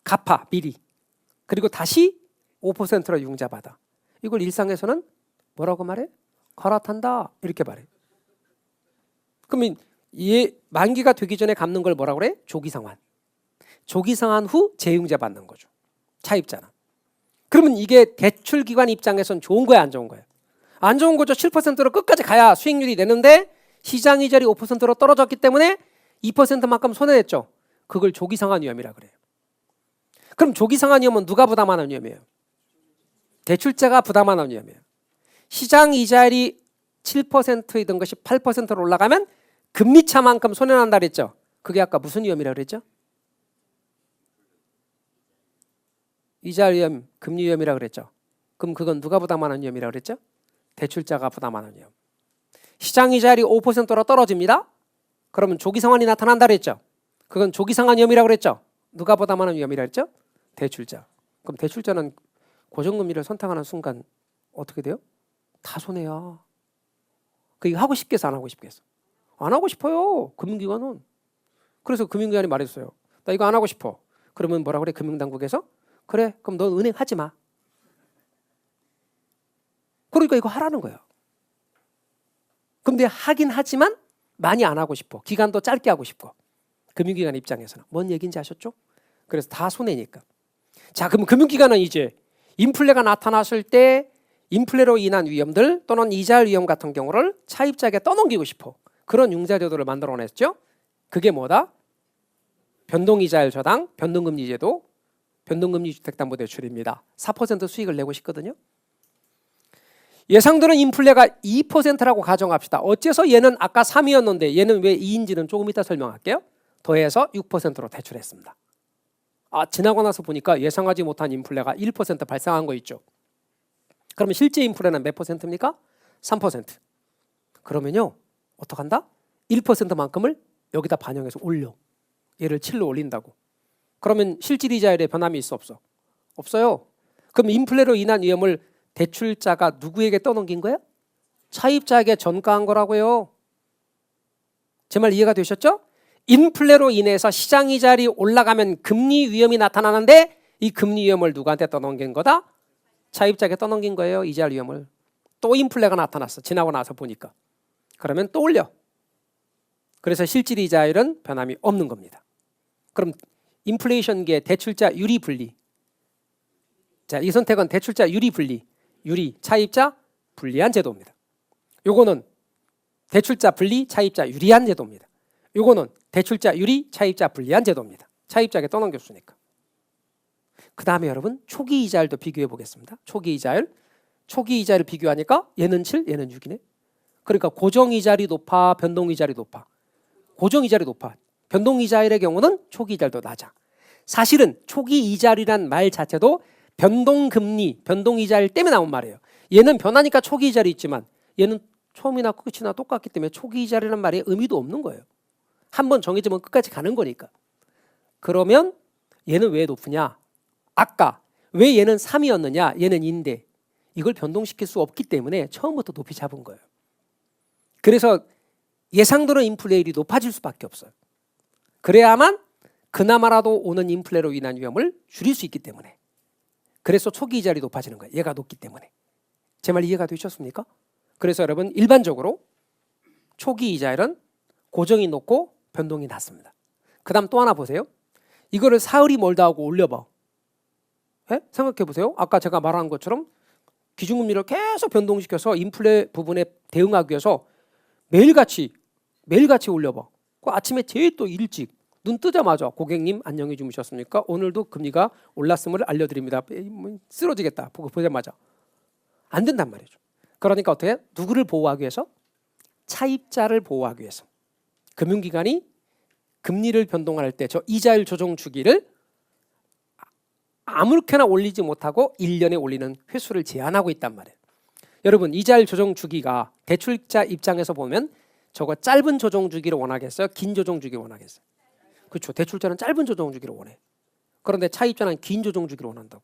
갚아 미리. 그리고 다시 5%로 융자받아. 이걸 일상에서는 뭐라고 말해? 갈아탄다 이렇게 말해. 그러면 얘 만기가 되기 전에 갚는 걸 뭐라고 그래? 조기상환. 조기상환 후 재융자 받는 거죠. 차입자는. 그러면 이게 대출기관 입장에선 좋은 거야, 안 좋은 거야? 안 좋은 거죠. 7%로 끝까지 가야 수익률이 내는데 시장 이자율이 5%로 떨어졌기 때문에 2%만큼 손해냈죠. 그걸 조기상환 위험이라 그래요. 그럼 조기상환 위험은 누가 부담하는 위험이에요? 대출자가 부담하는 위험이에요. 시장 이자율이 7%이던 것이 8%로 올라가면 금리차만큼 손해난다 그랬죠. 그게 아까 무슨 위험이라고 그랬죠? 이자율 위험, 금리 위험이라고 그랬죠. 그럼 그건 누가 부담하는 위험이라고 그랬죠? 대출자가 부담하는 위험. 시장 이자율이 5%로 떨어집니다. 그러면 조기상환이 나타난다 그랬죠. 그건 조기상환 위험이라고 그랬죠. 누가 부담하는 위험이라고 했죠? 대출자. 그럼 대출자는 고정금리를 선택하는 순간 어떻게 돼요? 다 손해야. 이거 하고 싶겠어, 안 하고 싶겠어? 안 하고 싶어요. 금융기관은. 그래서 금융기관이 말했어요. 나 이거 안 하고 싶어. 그러면 뭐라 그래? 금융당국에서? 그래, 그럼 너 은행 하지 마. 그러니까 이거 하라는 거야. 근데 하긴 하지만 많이 안 하고 싶어. 기간도 짧게 하고 싶어. 금융기관 입장에서는. 뭔 얘기인지 아셨죠? 그래서 다 손해니까. 자, 그럼 금융기관은 이제 인플레가 나타났을 때 인플레로 인한 위험들 또는 이자율 위험 같은 경우를 차입자에게 떠넘기고 싶어. 그런 융자제도를 만들어냈죠. 그게 뭐다? 변동이자율 저당, 변동금리제도, 변동금리 주택담보대출입니다. 4% 수익을 내고 싶거든요. 예상되는 인플레가 2%라고 가정합시다. 어째서 얘는 아까 3이었는데 얘는 왜 2인지는 조금 이따 설명할게요. 더해서 6%로 대출했습니다. 지나고 나서 보니까 예상하지 못한 인플레가 1% 발생한 거 있죠. 그러면 실제 인플레는 몇 %입니까? 3%. 그러면요, 어떡한다? 1%만큼을 여기다 반영해서 올려. 얘를 7로 올린다고. 그러면 실질이자율에 변함이 있어 없어? 없어요. 그럼 인플레로 인한 위험을 대출자가 누구에게 떠넘긴 거야? 차입자에게 전가한 거라고요. 제 말 이해가 되셨죠? 인플레로 인해서 시장이자율이 올라가면 금리 위험이 나타나는데 이 금리 위험을 누구한테 떠넘긴 거다? 차입자에게 떠넘긴 거예요. 이자율 위험을. 또 인플레가 나타났어. 지나고 나서 보니까. 그러면 또 올려. 그래서 실질이자율은 변함이 없는 겁니다. 그럼 인플레이션계 대출자 유리 분리. 자, 이 선택은 대출자 유리 분리. 유리, 차입자 불리한 제도입니다. 요거는 대출자 분리, 차입자 유리한 제도입니다. 요거는 대출자 유리, 차입자 불리한 제도입니다. 차입자에게 떠넘겼으니까. 그 다음에 여러분 초기 이자율도 비교해 보겠습니다. 초기 이자율. 초기 이자율을 비교하니까 얘는 7, 얘는 6이네. 그러니까 고정 이자율이 높아, 변동 이자율이 높아. 고정 이자율이 높아. 변동 이자율의 경우는 초기 이자율도 낮아. 사실은 초기 이자율이란 말 자체도 변동 금리, 변동 이자율 때문에 나온 말이에요. 얘는 변하니까 초기 이자율이 있지만 얘는 처음이나 끝이나 똑같기 때문에 초기 이자율이란 말에 의미도 없는 거예요. 한번 정해지면 끝까지 가는 거니까. 그러면 얘는 왜 높으냐? 아까 왜 얘는 3이었느냐? 얘는 2인데 이걸 변동시킬 수 없기 때문에 처음부터 높이 잡은 거예요. 그래서 예상되는 인플레율이 높아질 수밖에 없어요. 그래야만 그나마라도 오는 인플레로 인한 위험을 줄일 수 있기 때문에. 그래서 초기 이자율이 높아지는 거예요. 얘가 높기 때문에. 제 말 이해가 되셨습니까? 그래서 여러분 일반적으로 초기 이자율은 고정이 높고 변동이 낮습니다. 그 다음 또 하나 보세요. 이거를 사흘이 멀다 하고 올려봐. 네? 생각해 보세요. 아까 제가 말한 것처럼 기준금리를 계속 변동시켜서 인플레 부분에 대응하기 위해서 매일같이 올려봐. 그 아침에 제일 또 일찍 눈 뜨자마자 고객님 안녕히 주무셨습니까? 오늘도 금리가 올랐음을 알려드립니다. 쓰러지겠다. 보자마자. 안 된단 말이죠. 그러니까 어떻게? 누구를 보호하기 위해서? 차입자를 보호하기 위해서. 금융기관이 금리를 변동할 때 저 이자율 조정 주기를 아무렇게나 올리지 못하고 1년에 올리는 횟수를 제한하고 있단 말이에요. 여러분 이자율 조정 주기가 대출자 입장에서 보면 저거 짧은 조정 주기를 원하겠어요? 긴 조정 주기를 원하겠어요? 그렇죠. 대출자는 짧은 조정 주기를 원해. 그런데 차입자는 긴 조정 주기를 원한다고.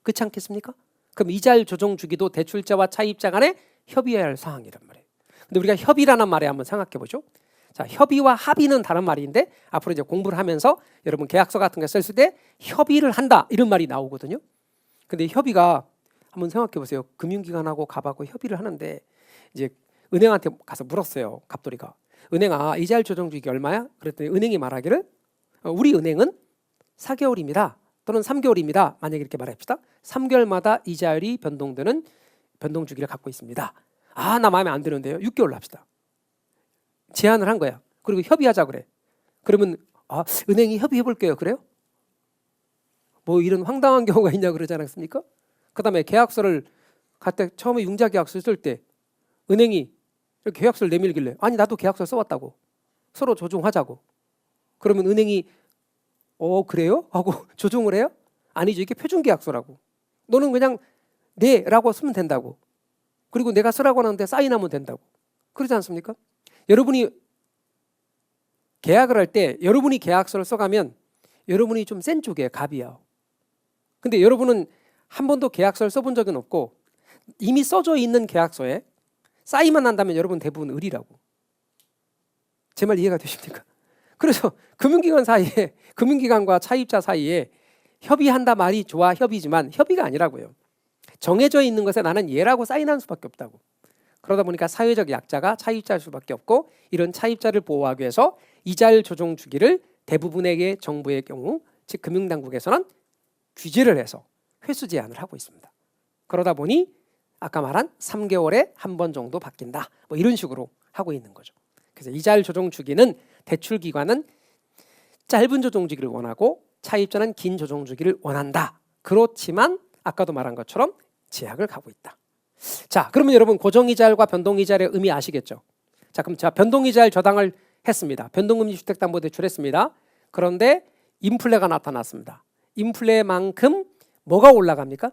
그렇지 않겠습니까? 그럼 이자율 조정 주기도 대출자와 차입자 간에 협의해야 할 사항이란 말이에요. 근데 우리가 협의라는 말에 한번 생각해 보죠. 자, 협의와 합의는 다른 말인데 앞으로 이제 공부를 하면서 여러분 계약서 같은 거 썼을 때 협의를 한다 이런 말이 나오거든요. 근데 협의가 한번 생각해 보세요. 금융기관하고 갑하고 협의를 하는데 이제 은행한테 가서 물었어요. 갑돌이가. 은행아 이자율 조정 주기 얼마야? 그랬더니 은행이 말하기를 우리 은행은 4개월입니다. 또는 3개월입니다. 만약에 이렇게 말합시다. 3개월마다 이자율이 변동되는 변동 주기를 갖고 있습니다. 나 마음에 안 드는데요. 6개월로 합시다. 제안을 한 거야. 그리고 협의하자 그래. 그러면 은행이 협의해 볼게요. 그래요? 뭐 이런 황당한 경우가 있냐 그러지 않았습니까? 그다음에 계약서를 갈 때 처음에 융자 계약서 쓸 때 은행이 이렇게 계약서를 내밀길래 아니 나도 계약서 써왔다고. 서로 조정하자고. 그러면 은행이 그래요? 하고 조정을 해요? 아니죠. 이게 표준 계약서라고. 너는 그냥 네라고 쓰면 된다고. 그리고 내가 쓰라고 하는데 사인하면 된다고. 그러지 않습니까? 여러분이 계약을 할 때 여러분이 계약서를 써가면 여러분이 좀 센 쪽이에요. 갑이야. 근데 여러분은 한 번도 계약서를 써본 적은 없고 이미 써져 있는 계약서에 사인만 한다면 여러분 대부분 을이라고. 제 말 이해가 되십니까? 그래서 금융기관과 차입자 사이에 협의한다 말이 좋아 협의지만 협의가 아니라고요. 정해져 있는 것에 나는 얘라고 사인할 수밖에 없다고. 그러다 보니까 사회적 약자가 차입자일 수밖에 없고 이런 차입자를 보호하기 위해서 이자율 조정 주기를 대부분에게 정부의 경우 즉 금융당국에서는 규제를 해서 횟수 제한을 하고 있습니다. 그러다 보니 아까 말한 3개월에 한 번 정도 바뀐다. 뭐 이런 식으로 하고 있는 거죠. 그래서 이자율 조정 주기는 대출 기관은 짧은 조정 주기를 원하고 차입자는 긴 조정 주기를 원한다. 그렇지만 아까도 말한 것처럼 제약을 가고 있다. 자, 그러면 여러분 고정이자율과 변동이자율의 의미 아시겠죠? 자, 그럼 제가 변동이자율 저당을 했습니다. 변동금리 주택담보대출했습니다. 그런데 인플레가 나타났습니다. 인플레만큼 뭐가 올라갑니까?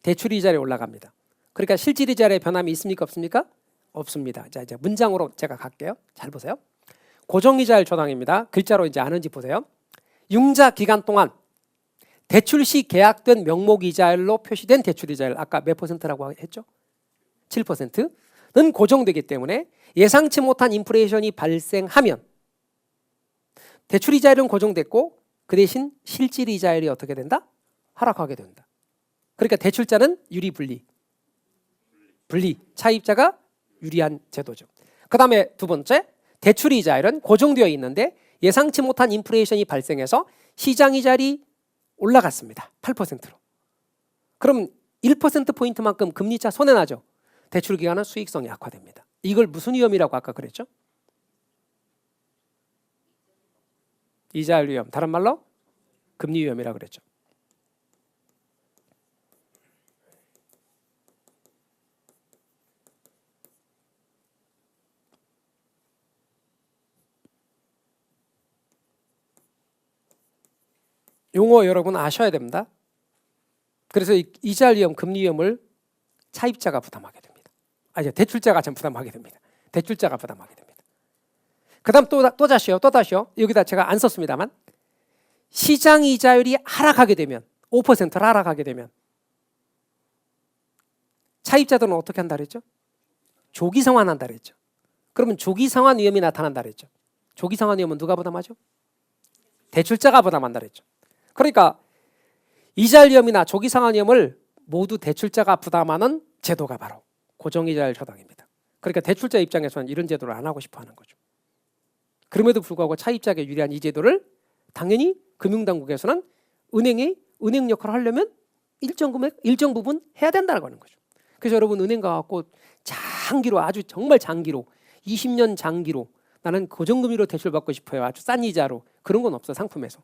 대출이자율이 올라갑니다. 그러니까 실질이자율의 변함이 있습니까? 없습니까? 없습니다. 자, 이제 문장으로 제가 갈게요. 잘 보세요. 고정이자율 저당입니다. 글자로 이제 아는지 보세요. 융자 기간 동안 대출 시 계약된 명목 이자율로 표시된 대출이자율, 아까 몇 퍼센트라고 했죠? 7%는 고정되기 때문에 예상치 못한 인플레이션이 발생하면 대출이자율은 고정됐고 그 대신 실질이자율이 어떻게 된다? 하락하게 된다. 그러니까 대출자는 유리 분리, 차입자가 유리한 제도죠. 그 다음에 두 번째, 대출이자율은 고정되어 있는데 예상치 못한 인플레이션이 발생해서 시장이자율이 올라갔습니다. 8%로. 그럼 1%포인트만큼 금리차 손해나죠. 대출기간은 수익성이 악화됩니다. 이걸 무슨 위험이라고 아까 그랬죠? 이자율 위험, 다른 말로 금리 위험이라고 그랬죠. 용어 여러분 아셔야 됩니다. 그래서 이자율 위험, 금리 위험을 차입자가 부담하게 됩니다. 이제 대출자가 전 부담하게 됩니다. 대출자가 부담하게 됩니다. 그다음 또 다시요. 여기다 제가 안 썼습니다만 시장 이자율이 하락하게 되면 5%를 하락하게 되면 차입자들은 어떻게 한다 그랬죠? 조기 상환한다 그랬죠. 그러면 조기 상환 위험이 나타난다 그랬죠. 조기 상환 위험은 누가 부담하죠? 대출자가 부담한다 그랬죠. 그러니까 이자율 위험이나 조기 상환 위험을 모두 대출자가 부담하는 제도가 바로 고정이자율 저당입니다. 그러니까 대출자 입장에서는 이런 제도를 안 하고 싶어 하는 거죠. 그럼에도 불구하고 차입자에게 유리한 이 제도를 당연히 금융당국에서는 은행이 은행 역할을 하려면 일정 금액, 일정 부분 해야 된다는 거죠. 그래서 여러분 은행 가갖고 장기로 아주 정말 장기로 20년 장기로 나는 고정금리로 대출받고 싶어요. 아주 싼 이자로. 그런 건 없어 상품에서.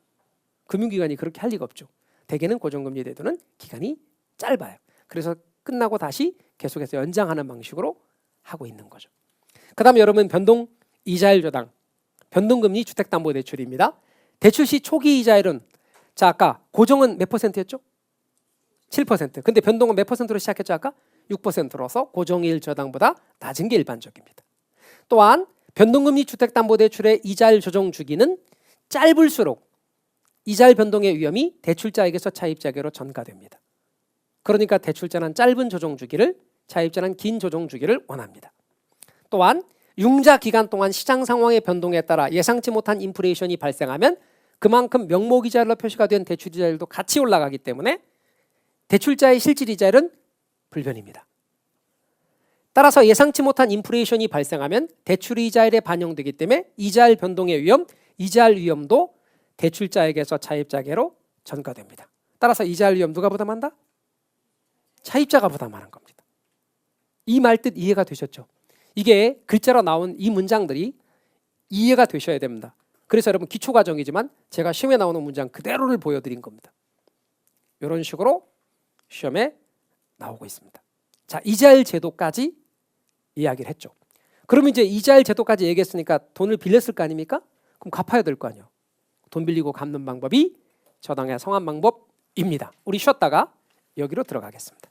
금융기관이 그렇게 할 리가 없죠. 대개는 고정금리 제도는 기간이 짧아요. 그래서 끝나고 다시 계속해서 연장하는 방식으로 하고 있는 거죠. 그 다음에 여러분 변동 이자율 저당, 변동금리 주택담보대출입니다. 대출 시 초기 이자율은 자 아까 고정은 몇 퍼센트였죠? 7%. 근데 변동은 몇 퍼센트로 시작했죠? 아까 6%로서 고정이율 저당보다 낮은 게 일반적입니다. 또한 변동금리 주택담보대출의 이자율 조정 주기는 짧을수록 이자율 변동의 위험이 대출자에게서 차입자에게로 전가됩니다. 그러니까 대출자는 짧은 조정 주기를, 차입자는 긴 조정 주기를 원합니다. 또한 융자 기간 동안 시장 상황의 변동에 따라 예상치 못한 인플레이션이 발생하면 그만큼 명목 이자율로 표시가 된 대출 이자율도 같이 올라가기 때문에 대출자의 실질 이자율은 불변입니다. 따라서 예상치 못한 인플레이션이 발생하면 대출 이자율에 반영되기 때문에 이자율 변동의 위험, 이자율 위험도 대출자에게서 차입자에게로 전가됩니다. 따라서 이자율 위험 누가 부담한다? 차입자가 부담하는 겁니다. 이 말 뜻 이해가 되셨죠? 이게 글자로 나온 이 문장들이 이해가 되셔야 됩니다. 그래서 여러분 기초과정이지만 제가 시험에 나오는 문장 그대로를 보여드린 겁니다. 이런 식으로 시험에 나오고 있습니다. 자, 이자율 제도까지 이야기를 했죠. 그러면 이제 이자율 제도까지 얘기했으니까 돈을 빌렸을 거 아닙니까? 그럼 갚아야 될 거 아니에요. 돈 빌리고 갚는 방법이 저당의 성한 방법입니다. 우리 쉬었다가 여기로 들어가겠습니다.